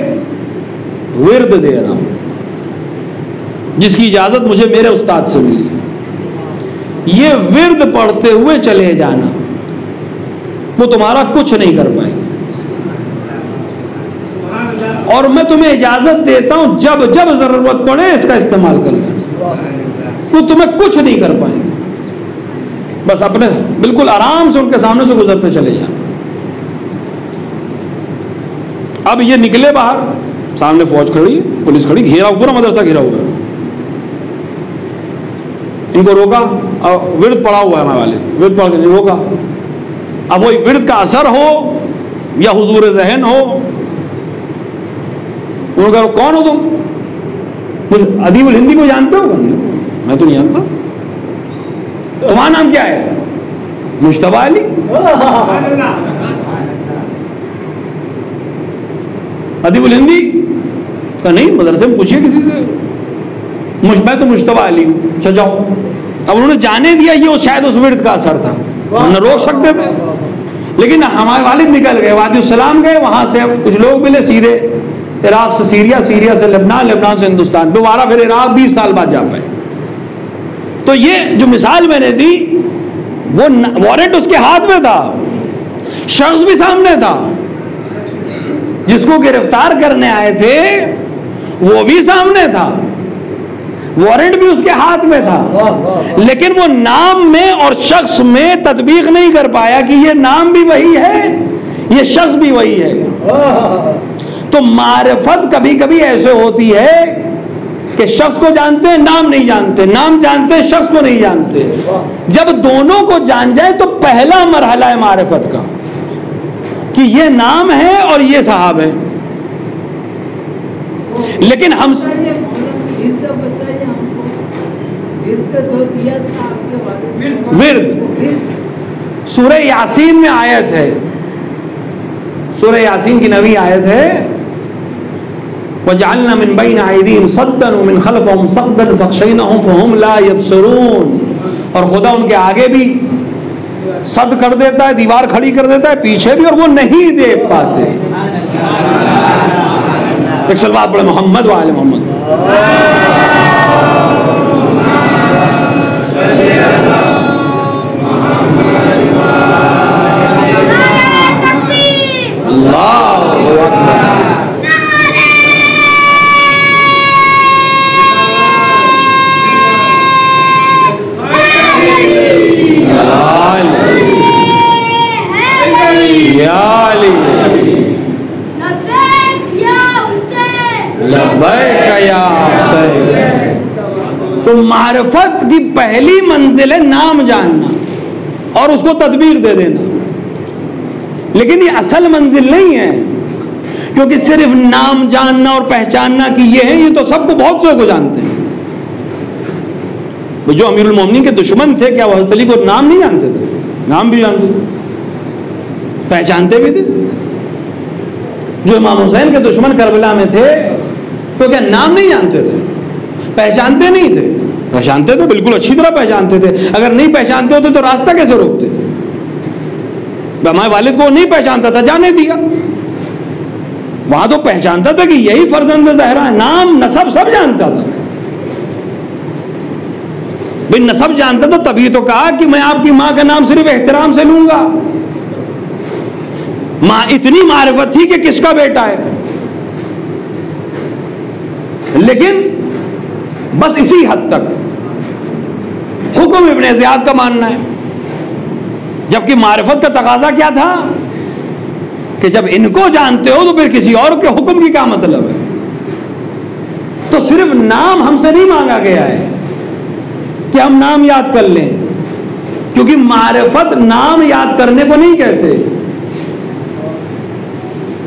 विर्द दे रहा हूं जिसकी इजाजत मुझे मेरे उस्ताद से मिली, ये विर्द पढ़ते हुए चले जाना, वो तुम्हारा कुछ नहीं कर पाएंगे, और मैं तुम्हें इजाजत देता हूं जब जब जरूरत पड़े इसका इस्तेमाल कर लेना, वो तुम्हें कुछ नहीं कर पाएंगे, बस अपने बिल्कुल आराम से उनके सामने से गुजरते चले जाना। अब ये निकले बाहर, सामने फौज खड़ी, पुलिस खड़ी, घेरा, पूरा मदरसा घेरा हुआ है। इनको रोका, और विर्द पड़ा हुआ है हमारे वाले, विर्द पढ़ के रोका। अब वो विर्द का असर हो या हुजूर ज़हन हो, उन्होंने कहा कौन हो तुम? मुझे अदीब अल हिंदी को जानते हो? मैं तो नहीं जानता। तुम्हारा नाम क्या है? मुश्तबा अली। अदीब अल हिंदी का नहीं, मदरसे में पूछिए किसी से, मैं तो मुश्तबा अली हूं, अच्छा जाओ। अब उन्होंने जाने दिया, ये शायद उस विर्द का असर था, उन्होंने रोक सकते थे, लेकिन हमारे वालिद निकल गए, वादिउस्सलाम गए, वहां से कुछ लोग मिले, सीधे इराक से सीरिया, सीरिया से लेबनान, लेबनान से हिंदुस्तान, दोबारा फिर इराक 20 साल बाद जा पाए। तो ये जो मिसाल मैंने दी, वो वारंट उसके हाथ में था, शख्स भी सामने था, जिसको गिरफ्तार करने आए थे वो भी सामने था, वारंट भी उसके हाथ में था, लेकिन वो नाम में और शख्स में तदबीक नहीं कर पाया कि ये नाम भी वही है, ये शख्स भी वही है। तो मारिफत कभी कभी ऐसे होती है कि शख्स को जानते हैं, नाम नहीं जानते, नाम जानते हैं, शख्स को नहीं जानते। जब दोनों को जान जाए तो पहला मरहला है मारिफत का कि ये नाम है और ये साहब है। लेकिन हम विर्द सूरह यासीन में आयत है, सूरह यासीन की नवी आयत है, वजअलना मिन बैन अयदीहिम सद्दन व मिन खल्फहिम सद्दन फखशयनाहुम फहुम ला यबसरून। और खुदा उनके आगे भी सद कर देता है, दीवार खड़ी कर देता है पीछे भी, और वो नहीं देख पाते। एक सलवात पढ़े मोहम्मद वाले मोहम्मद। तो मारिफत की पहली मंजिल है नाम जानना और उसको तदबीर दे देना, लेकिन ये असल मंजिल नहीं है, क्योंकि सिर्फ नाम जानना और पहचानना कि ये है, ये तो सबको बहुत से को जानते हैं। जो अमीरुल मोमिनीन के दुश्मन थे, क्या वो हज़रत अली को नाम नहीं जानते थे? नाम भी जानते थे, पहचानते भी थे। जो इमाम हुसैन के दुश्मन करबला में थे, तो क्या नाम नहीं जानते थे? पहचानते नहीं थे? पहचानते थे, बिल्कुल अच्छी तरह पहचानते थे। अगर नहीं पहचानते होते तो रास्ता कैसे रोकते? हमारे वालिद को नहीं पहचानता था, जाने दिया। वहां तो पहचानता था कि यही फर्जंद ज़हरा है, नाम नसब सब जानता था। भाई नसब जानता था तभी तो कहा कि मैं आपकी मां का नाम सिर्फ एहतराम से लूंगा। मां इतनी मारिफत थी कि किसका बेटा है, लेकिन बस इसी हद तक हुक्म इब्ने ज़ियाद का मानना है। जबकि मारिफत का तकाजा क्या था कि जब इनको जानते हो तो फिर किसी और के हुक्म की क्या मतलब है? तो सिर्फ नाम हमसे नहीं मांगा गया है कि हम नाम याद कर लें, क्योंकि मारिफत नाम याद करने को नहीं कहते,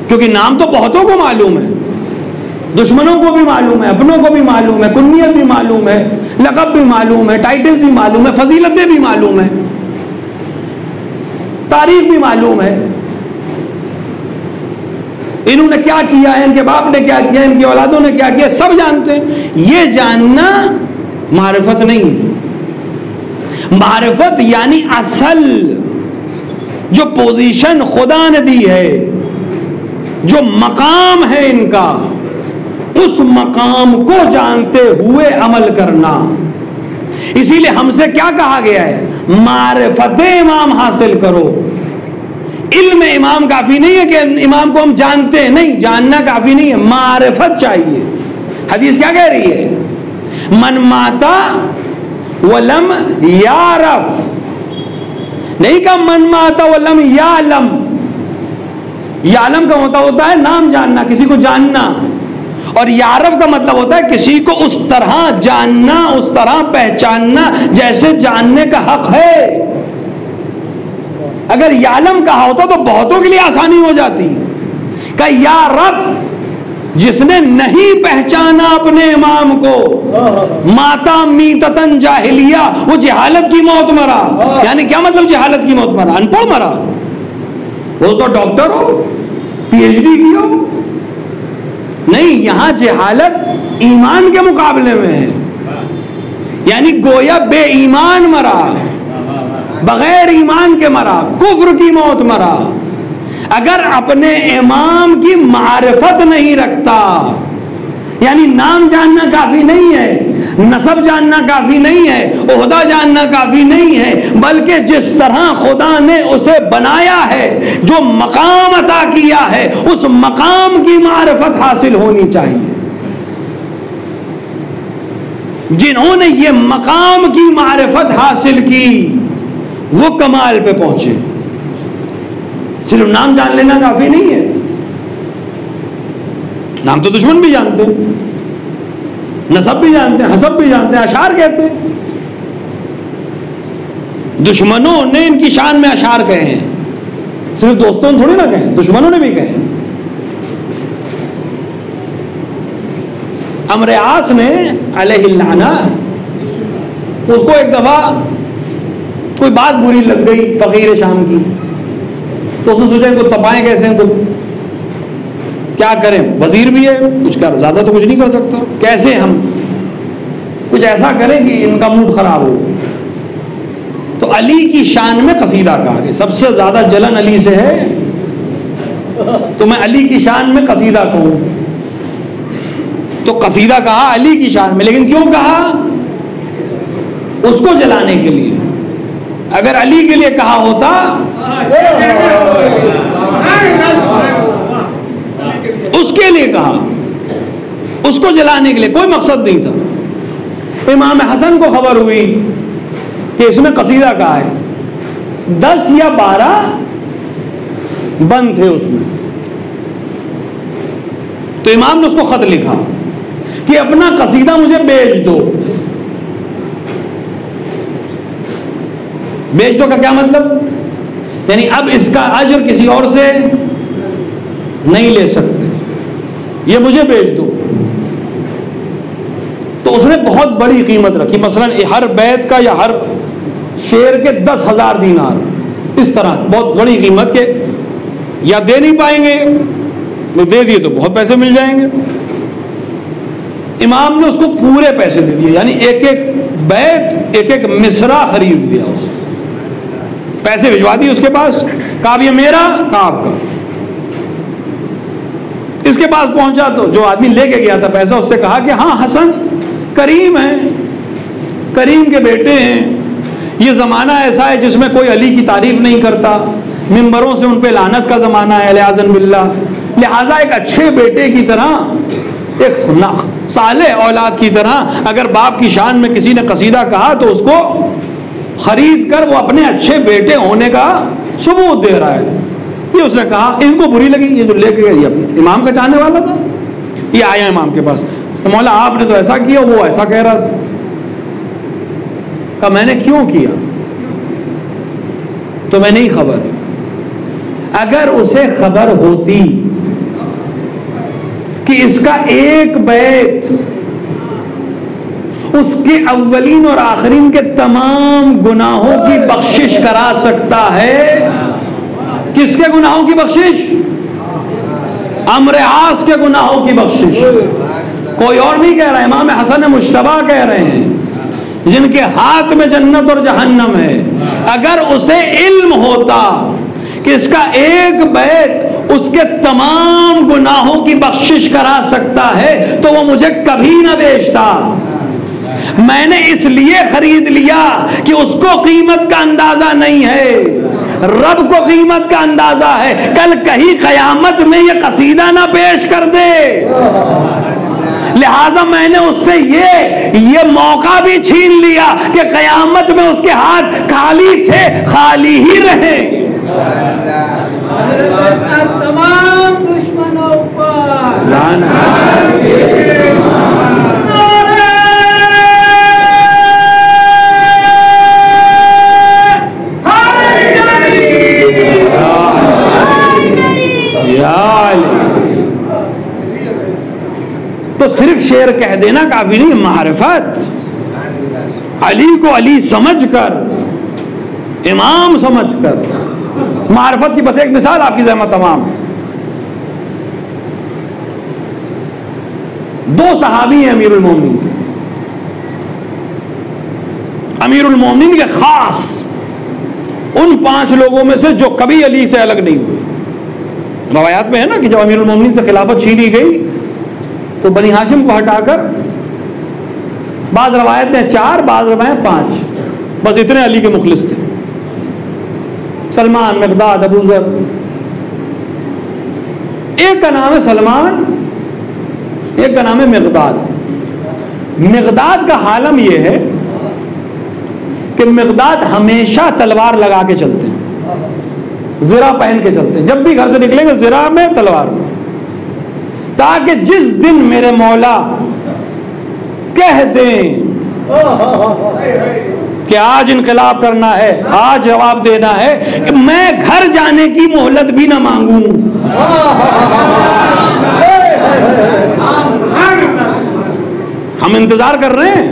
क्योंकि नाम तो बहुतों को मालूम है, दुश्मनों को भी मालूम है, अपनों को भी मालूम है, कुन्नियत भी मालूम है, लक़ब भी मालूम है, टाइटल्स भी मालूम है, फजीलतें भी मालूम है, तारीख भी मालूम है, इन्होंने क्या किया है, इनके बाप ने क्या किया, इनकी औलादों ने क्या किया, सब जानते हैं। ये जानना मारिफत नहीं है। मारिफत यानी असल जो पोजीशन खुदा ने दी है, जो मकाम है इनका, उस मकाम को जानते हुए अमल करना। इसीलिए हमसे क्या कहा गया है? मारिफत इमाम हासिल करो। इल्म इमाम काफी नहीं है कि इमाम को हम जानते हैं, नहीं, जानना काफी नहीं है, मारिफत चाहिए। हदीस क्या कह रही है? मन माता वलम यारफ, नहीं कहा मन माता वलम यालम। यालम का होता है नाम जानना, किसी को जानना, और यारफ का मतलब होता है किसी को उस तरह जानना, उस तरह पहचानना जैसे जानने का हक है। अगर यालम कहा होता तो बहुतों के लिए आसानी हो जाती। का यारफ, जिसने नहीं पहचाना अपने इमाम को, माता मीततन जाहिलिया, वो जहालत की मौत मरा। यानी क्या मतलब जहालत की मौत मरा? अनपढ़ मरा। वो तो डॉक्टर हो, पीएचडी की हो, नहीं, यहां जहालत ईमान के मुकाबले में है, यानी गोया बेईमान मरा, बगैर ईमान के मरा, कुफ्र की मौत मरा। अगर अपने इमाम की मारिफत नहीं रखता, यानी नाम जानना काफी नहीं है, नसब जानना काफी नहीं है, ओहदा जानना काफी नहीं है, बल्कि जिस तरह खुदा ने उसे बनाया है, जो मकाम अता किया है, उस मकाम की मारिफत हासिल होनी चाहिए। जिन्होंने ये मकाम की मारिफत हासिल की वो कमाल पे पहुंचे। सिर्फ नाम जान लेना काफी नहीं है। नाम तो दुश्मन भी जानते हैं, नसब भी जानते हैं, हसब भी जानते हैं, अशार कहते हैं। दुश्मनों ने इनकी शान में अशार कहे हैं, सिर्फ दोस्तों ने थोड़ी ना कहे, दुश्मनों ने भी कहे। अम्र आस ने अलैहिल्लाना, उसको एक दफा कोई बात बुरी लग गई फकीर शाम की, तो उसने सोचा इनको तपाएं कैसे, इनको क्या करें, वजीर भी है, कुछ कर ज्यादा तो कुछ नहीं कर सकता, कैसे हम कुछ ऐसा करें कि इनका मूड खराब हो। तो अली की शान में कसीदा कहा है। सबसे ज्यादा जलन अली से है तो मैं अली की शान में कसीदा कहूं, तो कसीदा कहा अली की शान में। लेकिन क्यों कहा? उसको जलाने के लिए। अगर अली के लिए कहा होता उसके लिए कहा, उसको जलाने के लिए, कोई मकसद नहीं था। इमाम हसन को खबर हुई कि इसमें कसीदा कहा है, 10 या 12 बंद थे उसमें, तो इमाम ने उसको खत लिखा कि अपना कसीदा मुझे बेच दो। बेच दो का क्या मतलब? यानी अब इसका अजर किसी और से नहीं ले सकते, ये मुझे बेच दो। तो उसने बहुत बड़ी कीमत रखी, मसलन हर बैत का या हर शेर के 10,000 दीनार, इस तरह बहुत बड़ी कीमत के, या दे नहीं पाएंगे तो दे दिए तो बहुत पैसे मिल जाएंगे। इमाम ने उसको पूरे पैसे दे दिए, यानी एक एक बैत, एक एक मिसरा खरीद लिया, उसने पैसे भिजवा दिए उसके पास। कहा ये मेरा, कहा आपका। इसके पास पहुंचा तो जो आदमी लेके गया था पैसा, उससे कहा कि हाँ हसन करीम है, करीम के बेटे हैं। ये ज़माना ऐसा है जिसमें कोई अली की तारीफ नहीं करता, मिंबरों से उन पे लानत का ज़माना है, लिहाज़न बिल्लाह। लिहाजा एक अच्छे बेटे की तरह, एक साले औलाद की तरह अगर बाप की शान में किसी ने कसीदा कहा तो उसको खरीद कर वो अपने अच्छे बेटे होने का सबूत दे रहा है। ये उसने कहा। इनको बुरी लगी, ये जो लेके गया इमाम का चाहने वाला था, ये आया इमाम के पास, तो मौला आपने तो ऐसा किया, वो ऐसा कह रहा था। कहा मैंने क्यों किया? तो मैं नहीं खबर। अगर उसे खबर होती कि इसका एक बैत उसके अव्वलीन और आखिरीन के तमाम गुनाहों की बख्शिश करा सकता है। किसके गुनाहों की बख्शिश? अम्र आस के गुनाहों की बख्शिश। कोई और नहीं कह रहा, इमाम हसन मुश्तबा कह रहे हैं, जिनके हाथ में जन्नत और जहन्नम है। अगर उसे इल्म होता कि इसका एक बैत उसके तमाम गुनाहों की बख्शिश करा सकता है तो वो मुझे कभी ना बेचता। मैंने इसलिए खरीद लिया कि उसको कीमत का अंदाजा नहीं है, रब को कीमत का अंदाजा है। कल कहीं कयामत में ये कसीदा ना पेश कर दे, लिहाजा मैंने उससे ये मौका भी छीन लिया कि कयामत में उसके हाथ खाली थे, खाली ही रहे।
तमाम दुश्मनों पर
तो सिर्फ शेर कह देना काफी नहीं, मारिफत, अली को अली समझकर, इमाम समझकर, मारिफत की बस एक मिसाल आपकी ज़हमत तमाम। 2 सहाबी हैं अमीरुल मोमिनीन के, अमीरुल मोमिनीन के खास उन 5 लोगों में से जो कभी अली से अलग नहीं हुए। रवायात में है ना कि जब अमीरुल मोमिनीन से खिलाफत छीनी गई तो बनी हाशिम को हटाकर, बाज रवायत में 4, बाज रवायत 5, बस इतने अली के मुखलिस थे। सलमान, मिक़दाद, अबू ज़र। एक का नाम है सलमान, एक का नाम है मिक़दाद। मिक़दाद का हालम यह है कि मिक़दाद हमेशा तलवार लगा के चलते हैं, ज़िरा पहन के चलते हैं। जब भी घर से निकलेंगे ज़िरा में, तलवार में, ताकि जिस दिन मेरे मौला कह दें कि आज इनकलाब करना है, आज जवाब देना है, मैं घर जाने की मोहलत भी ना मांगूं। हम इंतजार कर रहे हैं,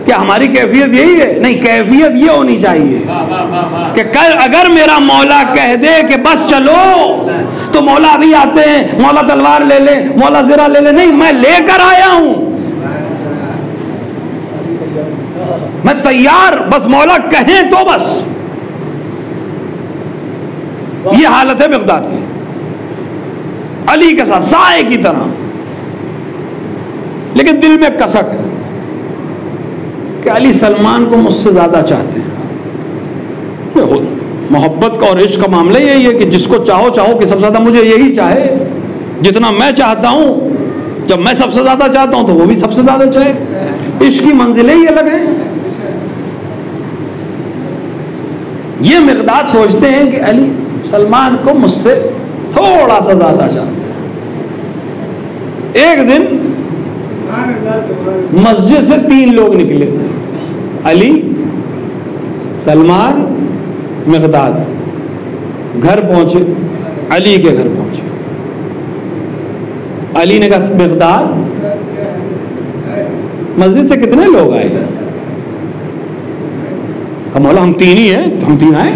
क्या हमारी कैफियत यही है? नहीं, कैफियत ये होनी चाहिए कि कल अगर मेरा मौला कह दे कि बस चलो, तो मौला अभी आते हैं, मौला तलवार ले ले, मौला ज़िरा ले ले। नहीं, मैं लेकर आया हूं। मैं तैयार, बस मौला कहें तो बस। ये हालत है मिक़दाद की, अली के साथ साए की तरह। लेकिन दिल में कसक है कि अली सलमान को मुझसे ज्यादा चाहते हैं। मोहब्बत का और इश्क का मामला यही है कि जिसको चाहो चाहो कि सबसे ज्यादा मुझे यही चाहे जितना मैं चाहता हूं। जब मैं सबसे ज्यादा चाहता हूं तो वो भी सबसे ज्यादा चाहे। इश्क की मंजिलें ही अलग हैं। ये मिक़दाद सोचते हैं कि अली सलमान को मुझसे थोड़ा सा ज्यादा चाहते हैं। एक दिन मस्जिद से 3 लोग निकले, अली, सलमान, मिक़दाद। घर पहुंचे, अली के घर पहुंचे। अली ने कहा मिक़दाद, मस्जिद से कितने लोग आए? कहा मौला हम 3 ही हैं, हम 3 आए।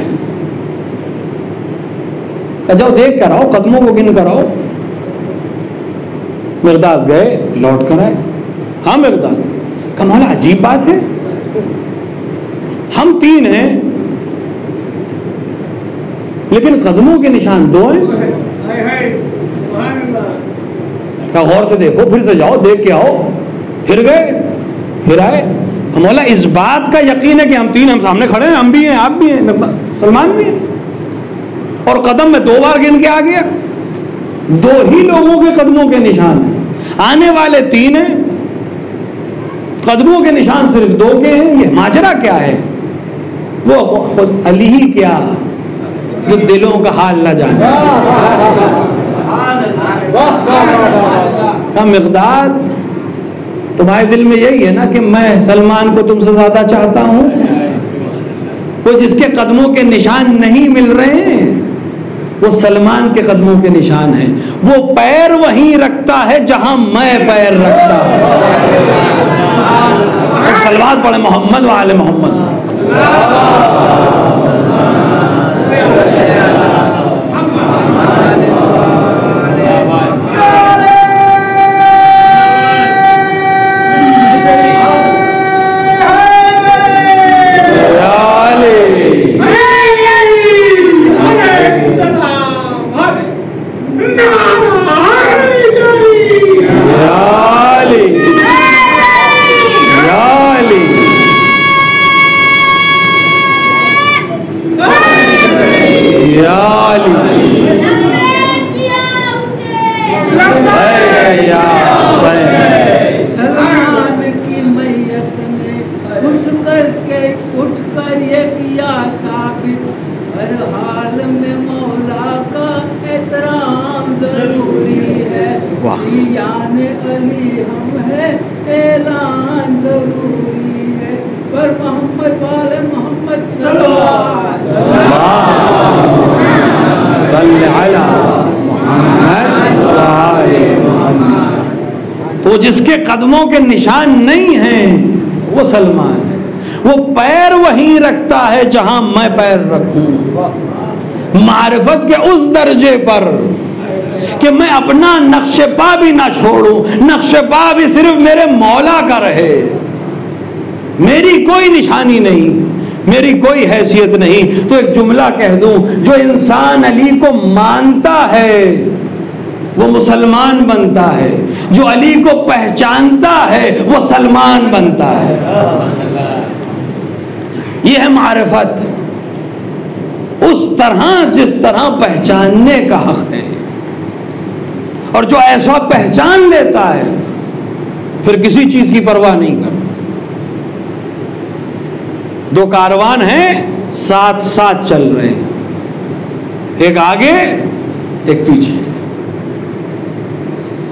कहा जाओ देख कर आओ, कदमों को गिन कर आओ। मिक़दाद गए, लौट कर आए। हाँ मिक़दाद। कहा मौला अजीब बात है, हम 3 हैं लेकिन कदमों के निशान 2 हैं। कहा गौर से देखो, फिर से जाओ देख के आओ। फिर गए, फिर आए। मौला इस बात का यकीन है कि हम 3 हम सामने खड़े हैं, हम भी हैं, आप भी हैं, सलमान भी है। और कदम में 2 बार गिन के आ गया। 2 ही लोगों के कदमों के निशान हैं, आने वाले 3 हैं, कदमों के निशान सिर्फ 2 के हैं। ये माजरा क्या है? वो खुद अली ही क्या जो दिलों का हाल न जाने। का मिक़दाद तुम्हारे दिल में यही है ना कि मैं सलमान को तुमसे ज्यादा चाहता हूं। वो जिसके कदमों के निशान नहीं मिल रहे हैं वो सलमान के कदमों के निशान हैं। वो पैर वहीं रखता है जहां मैं पैर रखता हूं। एक सलवात पढ़े मोहम्मद वाले मोहम्मद। तो जिसके कदमों के निशान नहीं हैं वो सलमान है। वो पैर वहीं रखता है जहां मैं पैर रखूं। मारिफत के उस दर्जे पर कि मैं अपना नक्शे पा भी ना छोड़ूं, नक्शे पा भी सिर्फ मेरे मौला का रहे। मेरी कोई निशानी नहीं, मेरी कोई हैसियत नहीं। तो एक जुमला कह दूं, जो इंसान अली को मानता है वो मुसलमान बनता है, जो अली को पहचानता है वो सलमान बनता है। यह है मारिफत, उस तरह जिस तरह पहचानने का हक है। और जो ऐसा पहचान लेता है फिर किसी चीज की परवाह नहीं करता। 2 कारवान हैं, साथ साथ चल रहे हैं, एक आगे एक पीछे।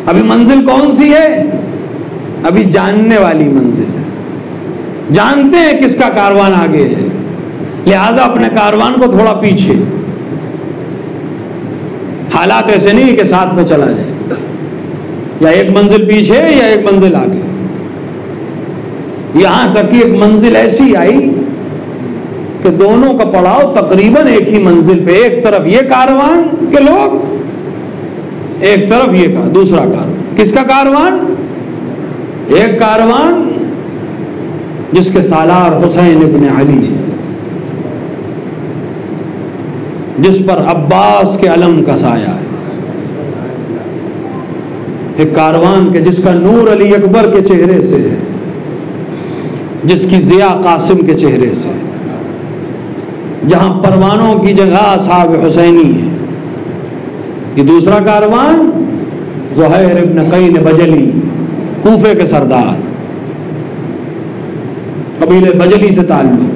अभी मंजिल कौन सी है? अभी जानने वाली मंजिल है। जानते हैं किसका कारवान आगे है, लिहाजा अपने कारवान को थोड़ा पीछे। हालात ऐसे नहीं कि साथ में चला जाए, या एक मंजिल पीछे या एक मंजिल आगे। यहां तक कि एक मंजिल ऐसी आई कि दोनों का पड़ाव तकरीबन एक ही मंजिल पे। एक तरफ ये कारवान के लोग, एक तरफ ये का दूसरा कारवान। किसका कारवान? एक कारवान जिसके सालार हुसैन इब्न अली है, जिस पर अब्बास के अलम का साया है, एक कारवान के जिसका नूर अली अकबर के चेहरे से है, जिसकी जिया कासिम के चेहरे से है, जहां परवानों की जगह साहब हुसैनी है। ये दूसरा कारवान ज़ुहैर इब्न क़ैन बजली, कूफे के सरदार, कबीले बजली से ताल्लुक,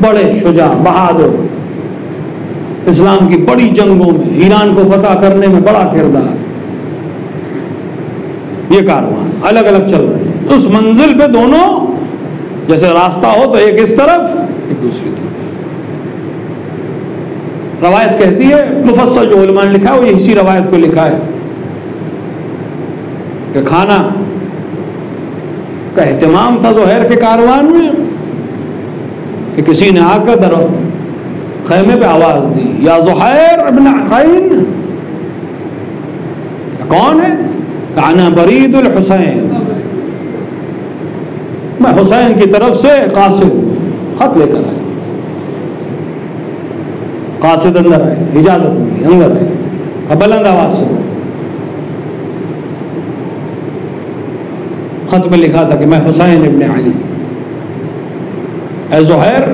बड़े शुजा बहादुर, इस्लाम की बड़ी जंगों में ईरान को फतह करने में बड़ा किरदार। ये कारवान अलग अलग चल रहे हैं। उस मंजिल पे दोनों जैसे रास्ता हो तो एक इस तरफ एक दूसरी तरफ। रवायत कहती है, मुफस्सल जो उलमा ने लिखा है वो इसी रवायत को लिखा है कि खाना का एहतमाम था ज़ुहैर के कारवान में कि किसी ने आकर दर खैमे पे आवाज दी, या ज़ुहैर इब्न क़ैन, कौन है? अना बरीदुल हुसैन, मैं हुसैन की तरफ से कासिद खत लेकर आया। कासिद अंदर आए, इजाजत मिली, अंदर आए, बुलंद आवाज से खत में लिखा था कि मैं हुसैन इब्न अली, ऐ ज़ुहैर,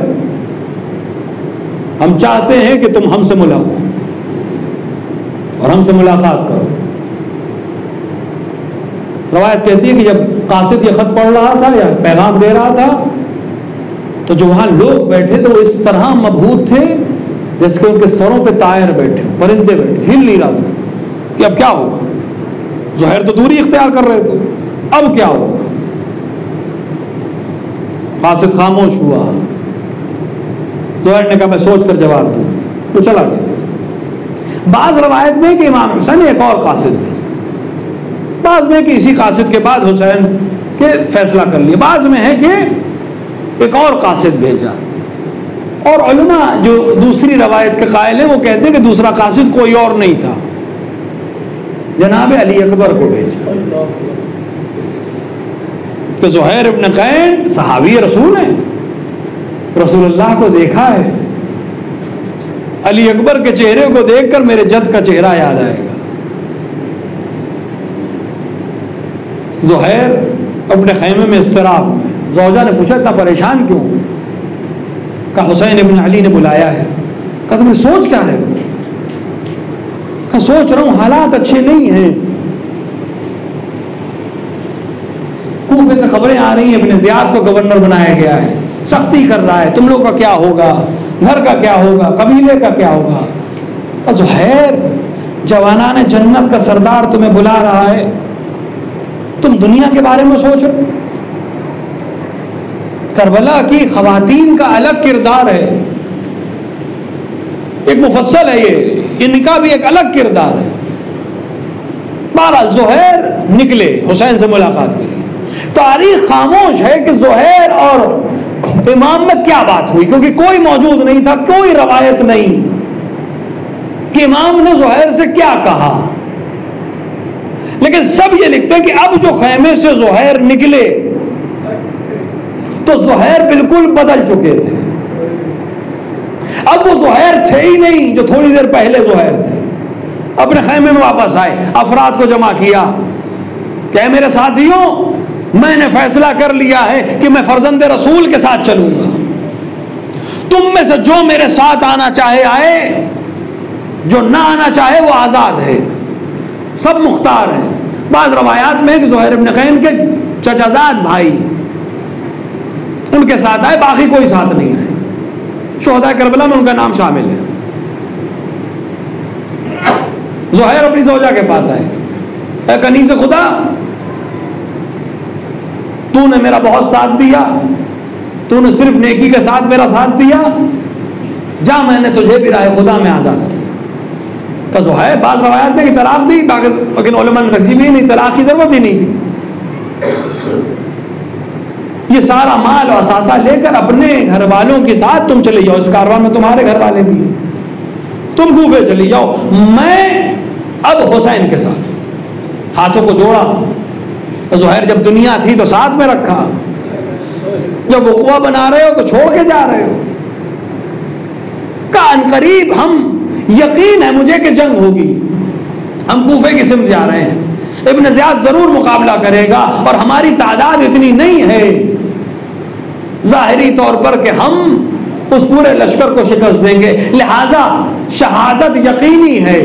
हम चाहते हैं कि तुम हमसे मुलाकात हो और हमसे मुलाकात करो। रवायत कहती है कि जब कासिद ये खत पढ़ रहा था या पैगाम दे रहा था तो जो वहां लोग बैठे थे वो इस तरह मबहूत थे जैसे उनके सरों पे तायर बैठे, परिंदे बैठे, हिल नहीं रहा था कि अब क्या होगा। ज़ुहैर तो दूरी इख्तियार कर रहे थे, अब क्या होगा। कासिद खामोश हुआ। ज़ुहैर ने कहा मैं सोच कर जवाब दूँ, तो चला गया। बाज़ रवायत में कि इमाम हुसैन ने एक और कासिद भेजा, बाज़ में कि इसी कासिद के बाद हुसैन के फैसला कर लिया, बाज़ में है कि एक और कासिद भेजा। और उलमा जो दूसरी रवायत के कायल हैं वो कहते हैं कि दूसरा कासिद कोई और नहीं था, जनाब अली अकबर को भेजा। कि ज़ुहैर इब्न क़ैन सहाबी रसूल है, रसूलुल्लाह को देखा है, अली अकबर के चेहरे को देखकर मेरे जद का चेहरा याद आएगा। ज़ुहैर अपने खैमे में इस्तराब में, ज़ौजा ने पूछा इतना परेशान क्यों? कहा हुसैन इब्न अली ने बुलाया है। कहा तुम सोच क्या रहे हो? कहा सोच रहा हूं हालात अच्छे नहीं हैं, कूफे से खबरें आ रही हैं इब्न ज़ियाद को गवर्नर बनाया गया है, सख्ती कर रहा है, तुम लोग का क्या होगा, घर का क्या होगा, कबीले का क्या होगा। ज़ुहैर, जवानाने जन्नत का सरदार तुम्हें बुला रहा है, तुम दुनिया के बारे में सोच रहे। करबला की खवातीन का अलग किरदार है, एक मुफस्सल है ये, इनका भी एक अलग किरदार है। बहरहाल ज़ुहैर निकले हुसैन से मुलाकात के लिए। तारीख खामोश है कि ज़ुहैर और इमाम में क्या बात हुई, क्योंकि कोई मौजूद नहीं था, कोई रवायत नहीं कि इमाम ने ज़ुहैर से क्या कहा। लेकिन सब ये लिखते हैं कि अब जो खैमे से ज़ुहैर निकले तो ज़ुहैर बिल्कुल बदल चुके थे। अब वो ज़ुहैर थे ही नहीं जो थोड़ी देर पहले ज़ुहैर थे। अपने खैमे में वापस आए, अफराद को जमा किया, क्या मेरे साथियों, मैंने फैसला कर लिया है कि मैं फर्जंद रसूल के साथ चलूंगा, तुम में से जो मेरे साथ आना चाहे आए, जो ना आना चाहे वो आज़ाद है, सब मुख्तार है। बाज़ रवायात में कि ज़ुहैर इब्न क़ैन के चचाजाद भाई उनके साथ आए, बाकी कोई साथ नहीं आए। शुहदा करबला में उनका नाम शामिल है। ज़ुहैर अपनी ज़ौजा के पास आए, ऐ कनीज़ खुदा, तूने मेरा बहुत साथ दिया, तूने सिर्फ नेकी के साथ मेरा साथ दिया, जा मैंने तुझे भी राह खुदा में आज़ाद किया। का ज़ुहैर, बाज़ रवायात में कि तलाक दी, लेकिन उलमा ने तकसीम ही नहीं, तलाक की ज़रूरत ही नहीं थी। ये सारा माल और असासा लेकर अपने घर वालों के साथ तुम चले जाओ, इस कारवां में तुम्हारे घर वाले भी हैं, तुम कूफे चले जाओ, मैं अब हुसैन के साथ। हाथों को जोड़ा, ज़ुहैर जब दुनिया थी तो साथ में रखा, जब वक़्वा बना रहे हो तो छोड़ के जा रहे हो। कान करीब हम यकीन है मुझे कि जंग होगी, हम कूफे की सिमत जा रहे हैं, इब्न ज़ियाद जरूर मुकाबला करेगा और हमारी तादाद इतनी नहीं है जाहिरी तौर पर कि हम उस पूरे लश्कर को शिकस्त देंगे, लिहाजा शहादत यकीनी है।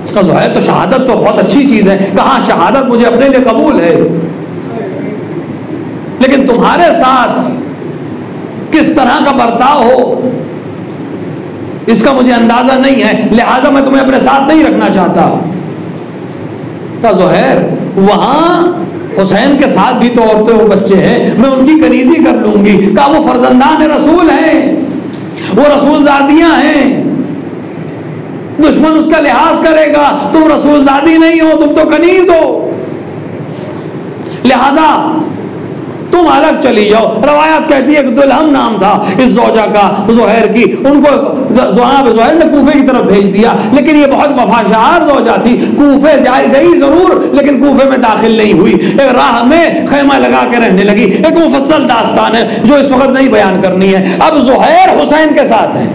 तो ज़ुहैर तो शहादत तो बहुत अच्छी चीज है, कहाँ शहादत मुझे अपने लिए कबूल है, लेकिन तुम्हारे साथ किस तरह का बर्ताव हो इसका मुझे अंदाजा नहीं है, लिहाजा मैं तुम्हें अपने साथ नहीं रखना चाहता। का ज़ुहैर वहां हुसैन के साथ भी तो औरतें और बच्चे हैं, मैं उनकी कनीजी कर लूंगी। कहा वो फर्जंदान रसूल हैं, वो रसूल ज़ादियां हैं, दुश्मन उसका लिहाज करेगा, तुम रसूल ज़ादी नहीं हो, तुम तो कनीज हो, लिहाजा तुम अलग चली जाओ। रवायत कहती है कि दुल्हन नाम था इस ज़ौजा का, ज़ुहैर की, उनको जनाब ज़ुहैर ने कूफे की तरफ भेज दिया, लेकिन ये बहुत वफाशार ज़ौजा थी, कूफे जाए गई जरूर लेकिन कूफे में दाखिल नहीं हुई, एक राह में खैमा लगा के रहने लगी। एक मुफस्सल दास्तान है जो इस वक्त नहीं बयान करनी है। अब ज़ुहैर हुसैन के साथ है,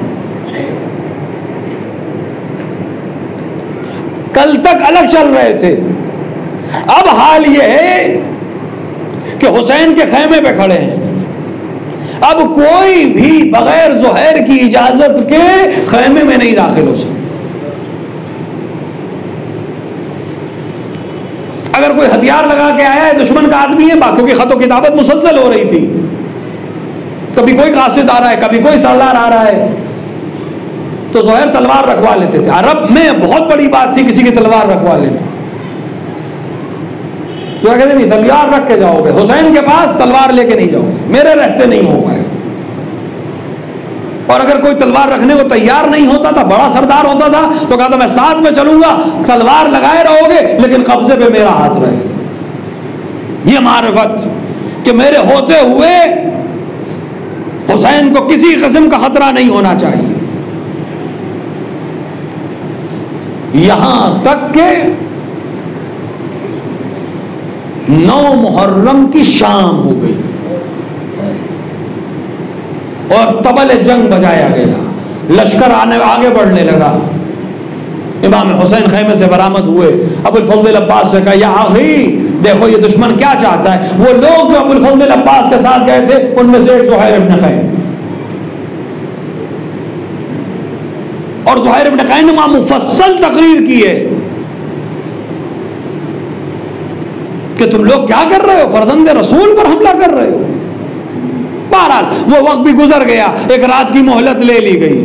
कल तक अलग चल रहे थे, अब हाल यह है कि हुसैन के खैमे पे खड़े हैं। अब कोई भी बगैर ज़ुहैर की इजाजत के खैमे में नहीं दाखिल हो सकता। अगर कोई हथियार लगा के आया है, दुश्मन का आदमी है, बाकियों की खतो किताबत मुसलसल हो रही थी, कभी कोई कासिद आ रहा है, कभी कोई सरदार आ रहा है, तो ज़ुहैर तलवार रखवा लेते थे। अरब में बहुत बड़ी बात थी किसी की तलवार रखवा लेना। जो कहते नहीं तलवार रख के जाओगे, हुसैन के पास तलवार लेके नहीं जाओगे, मेरे रहते नहीं हो पाएगा। और अगर कोई तलवार रखने को तैयार नहीं होता था, बड़ा सरदार होता था, तो कहता मैं साथ में चलूंगा, तलवार लगाए रहोगे लेकिन कब्जे पे मेरा हाथ रहे। ये मारिफत कि मेरे होते हुए हुसैन को किसी किस्म का खतरा नहीं होना चाहिए। यहां तक के 9 मुहर्रम की शाम हो गई और तबल जंग बजाया गया, लश्कर आगे बढ़ने लगा। इमाम हुसैन खैमे से बरामद हुए, अबुल फज़ल अब्बास से कहा या आखी देखो ये दुश्मन क्या चाहता है। वो लोग जो अबुल फज़ल अब्बास के साथ गए थे उनमें से एक ज़ुहैर इब्न क़ैन, और ज़ुहैर इब्न क़ैन ने मुफस्सल तकरीर की है कि तुम लोग क्या कर रहे हो, फर्जंद रसूल पर हमला कर रहे हो। बहरहाल वो वक्त भी गुजर गया, एक रात की मोहलत ले ली गई,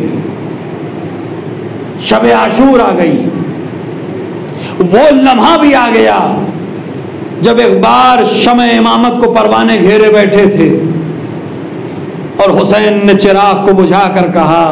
शब आशूर आ गई, वो लम्हा भी आ गया जब एक बार शमे इमामत को परवाने घेरे बैठे थे और हुसैन ने चिराग को बुझाकर कहा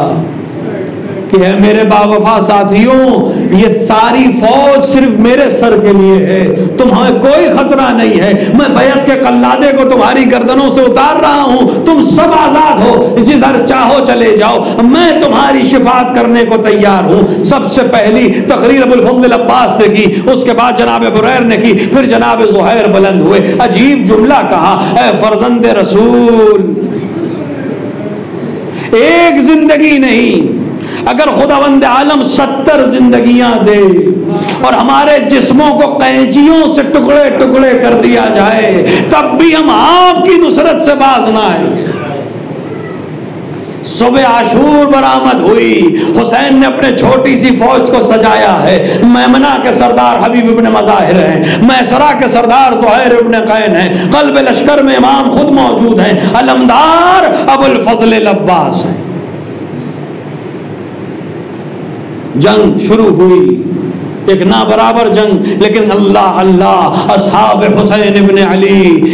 कि है मेरे बावफा साथियों, ये सारी फौज सिर्फ मेरे सर के लिए है, तुम्हें कोई खतरा नहीं है। मैं बैत के कल्लादे को तुम्हारी गर्दनों से उतार रहा हूं, तुम सब आजाद हो, जिधर चाहो चले जाओ, मैं तुम्हारी शिफात करने को तैयार हूं। सबसे पहली तकरीर अबुल फज़ल अब्बास ने की, उसके बाद जनाब बुरैर ने की, फिर जनाब ज़ुहैर बुलंद हुए। अजीब जुमला कहा, ऐ फर्जंद रसूल, एक जिंदगी नहीं, अगर खुदावंद आलम 70 जिंदगियां दे और हमारे जिस्मों को कैंचियों से टुकड़े टुकड़े कर दिया जाए, तब भी हम आपकी नुसरत से बाज ना आए। सुबह आशूर बरामद हुई, हुसैन ने अपने छोटी सी फौज को सजाया है। मैमना के सरदार हबीब इब्न मज़ाहिर हैं, मैसरा के सरदार ज़ुहैर इब्न क़ैन हैं, क़ल्ब लश्कर में इमाम खुद मौजूद हैं, अलमदार अबुल फज़ल अब्बास हैं। जंग शुरू हुई, एक ना बराबर जंग, लेकिन अल्लाह अल्लाह असहाब हुसैन इब्न अली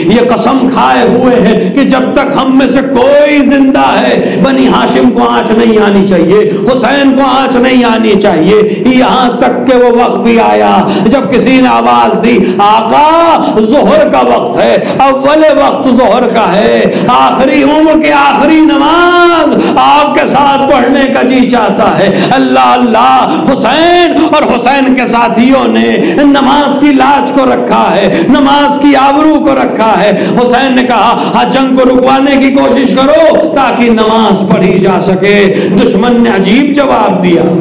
ये कसम खाए हुए हैं कि जब तक हम में से कोई जिंदा है बनी हाशिम को आंच नहीं आनी चाहिए, हुसैन को आंच नहीं आनी चाहिए। यहां तक के वो वक्त भी आया जब किसी ने आवाज दी, आका जोहर का वक्त है, अव्वल वक्त जोहर का है, आखिरी उम्र की आखिरी नमाज आपके साथ पढ़ने का जी चाहता है। अल्लाह अल्लाह, हुसैन और हुसैन के साथियों ने नमाज की लाज को रखा है, नमाज की आबरू को रखा है। हुसैन ने कहा हाँ, जंग को रुकवाने की कोशिश करो ताकि नमाज पढ़ी जा सके। दुश्मन ने अजीब जवाब दिया।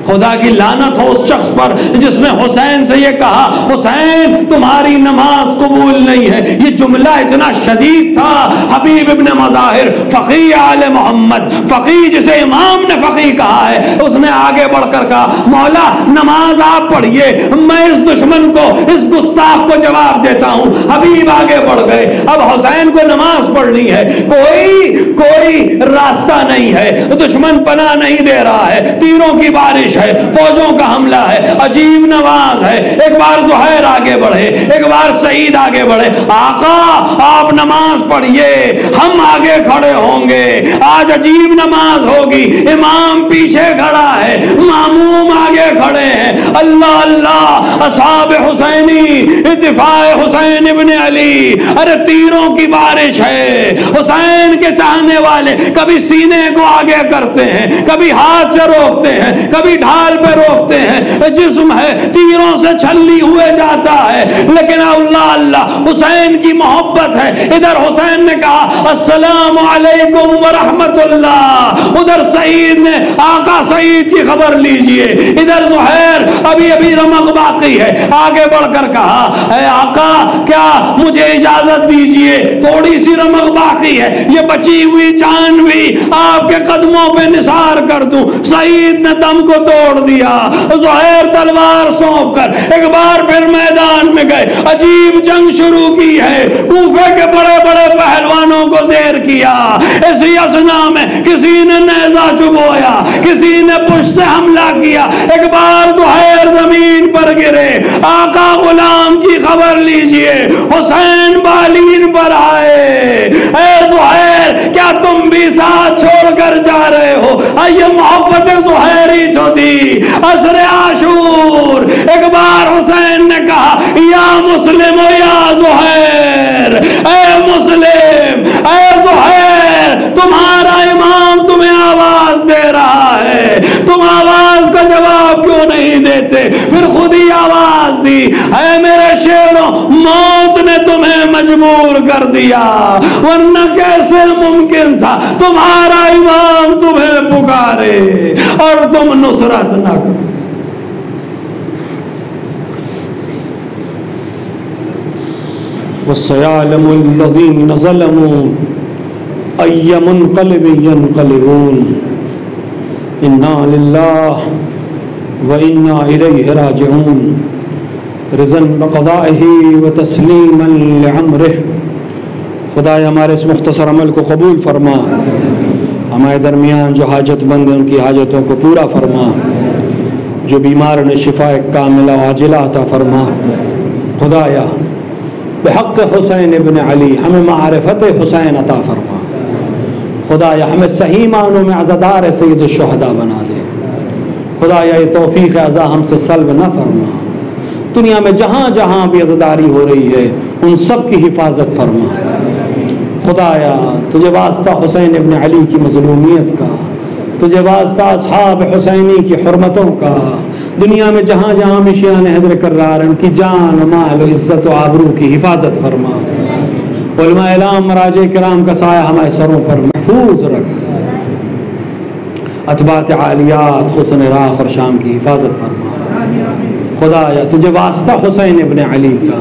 खुदा की लानत हो उस शख्स पर जिसने हुसैन से ये कहा, हुसैन तुम्हारी नमाज कबूल नहीं है। ये जुमला इतना शदीद था। हबीब इब्न मज़ाहिर फ़क़ी आले मोहम्मद, फ़क़ी जिसे इमाम ने फ़क़ी कहा है, उसने आगे बढ़कर कहा मौला नमाज आप पढ़िए, मैं इस दुश्मन को, इस गुस्ताख को जवाब देता हूँ। हबीब आगे बढ़ गए। अब हुसैन को नमाज पढ़नी है, कोई रास्ता नहीं है, दुश्मन पनाह नहीं दे रहा है, तीरों की बारिश है, फौजों का हमला है, अजीब नमाज है। एक बार ज़ुहैर आगे बढ़े, एक बार सईद आगे बढ़े। आका आप नमाज पढ़िए, हम आगे खड़े होंगे, आज अजीब नमाज होगी। इमाम पीछे खड़ा है, मामूम आगे खड़े हैं। अल्लाह अल्लाह असहाब हुसैनी, इत्तिफाए हुसैन इब्न अली। अरे तीरों की बारिश है। हुसैन के चाहने वाले कभी सीने को आगे करते हैं, कभी हाथ से रोकते हैं, कभी ढाल पे रोकते हैं। जिस्म है तीरों से छल्ली हुए जाता है, लेकिन अल्लाह अल्लाह हुसैन की मोहब्बत है। इधर हुसैन ने कहा अस्सलामु अलैकुम व रहमतुल्लाह, उधर सईद ने आका सईद की खबर लीजिए। इधर ज़ुहैर अभी अभी रमक बाकी है, आगे बढ़कर कहा ऐ आका क्या मुझे इजाजत दीजिए, थोड़ी सी रमक बाकी है, ये बची हुई जान भी आपके कदमों पे निसार कर दूं। सईद ने दम को तोड़ दिया। ज़ुहैर तलवार सौंप कर एक बार फिर मैदान में गए। अजीब जंग शुरू की है, कूफे के बड़े बड़े पहलवानों को ज़ेर किया। इसी असना में किसी ने नेज़ा चुभोया, किसी ने पुष्ट से हमला किया। एक बार ज़ुहैर जमीन पर गिरे। आका गुलाम की खबर लीजिए, हुसैन बालीन पर आए। ऐ ज़ुहैर क्या तुम भी साथ छोड़कर जा रहे हो? ये मोहब्बत ज़ुहैरी तो थी। असरे आशूर एक बार हुसैन ने कहा या मुस्लिम या ज़ुहैर, ऐ मुस्लिम ऐ ज़ुहैर, तुम्हारा इमाम तुम्हें आवाज दे रहा है, तुम आवाज का जवाब क्यों नहीं देते? फिर खुद ही आवाज दी, ऐ मेरे शेरों, मौत ने तुम्हें मजबूर कर दिया, वरना कैसे मुमकिन था तुम्हारा इमाम तुम्हें पुकारे और तुम नुसरत न करो। वसयअलमुल्लज़ीन ज़लमू अय्य मुनक़लिबिन यनक़लिबून, इन्ना लिल्लाहि व इन्ना इलैहि राजिऊन, रिज़न बिक़ज़ाइही व तस्लीमन लिअम्रिही। खुदाए हमारे इस मुख्तसर अमल को कबूल फरमा, हमारे दरमियान जो हाजतमंद हैं उनकी हाजतों को पूरा फरमा, जो बीमार ने शिफा कामिला आजिला अता फरमा। खुदाया बेहक़ हुसैन इब्न अली हमें मारिफत हुसैन अता फरमा। खुदाया हमें सही मानों में अज़ादार सैयद शुहदा बना दे। खुदाया ये तौफ़ीक़ अज़ा हमसे सल्ब न फरमा। दुनिया में जहाँ जहाँ भी अज़ादारी हो रही है उन सब की हिफाजत फरमा। खुदाया तुझे वास्ता हुसैन इब्न अली की मज़लूमियत का, तुझे वास्ता असहाब हुसैनी की हुर्मतों का, दुनिया में जहाँ जहाँ भी शियान हैदर कर्रार उनकी जान माल इज़्ज़त व आबरू की हिफाजत फरमा। उलमा इलाम मराजे किराम का साया हमारे सरों पर महफूज रख। अतबात आलियात हुस्न इराक़ और शाम की हिफाजत फरमा। खुदाया तुझे वास्ता हुसैन इब्न अली का,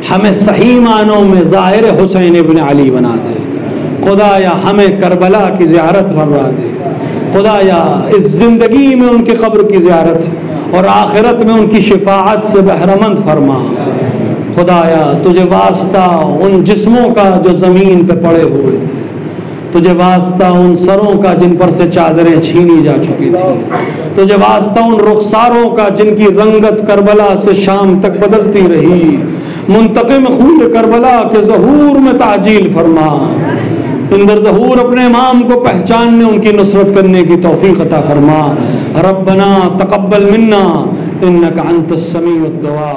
हमें सही मानों में ज़ाहिर हुसैन इब्न अली बना दे। खुदाया हमें करबला की ज़ियारत करवा दे। खुदाया इस ज़िंदगी में उनकी कब्र की ज़ियारत और आखिरत में उनकी शिफाअत से बहरमंद फरमा। खुदाया तुझे वास्ता उन जिस्मों का जो ज़मीन पे पड़े हुए थे, तुझे वास्ता उन सरों का जिन पर से चादरें छीनी जा चुकी थी, तुझे वास्ता उन रुखसारों का जिनकी रंगत करबला से शाम तक बदलती रही। मुंतक़िम खून करबला के ज़हूर में ताजील फरमा। इंदर ज़हूर अपने इमाम को पहचानने उनकी नुसरत करने की तौफ़ीक़ अता फरमा। रब्बना तक़ब्बल मिन्ना इन्नका अंतस समीउद दुआ।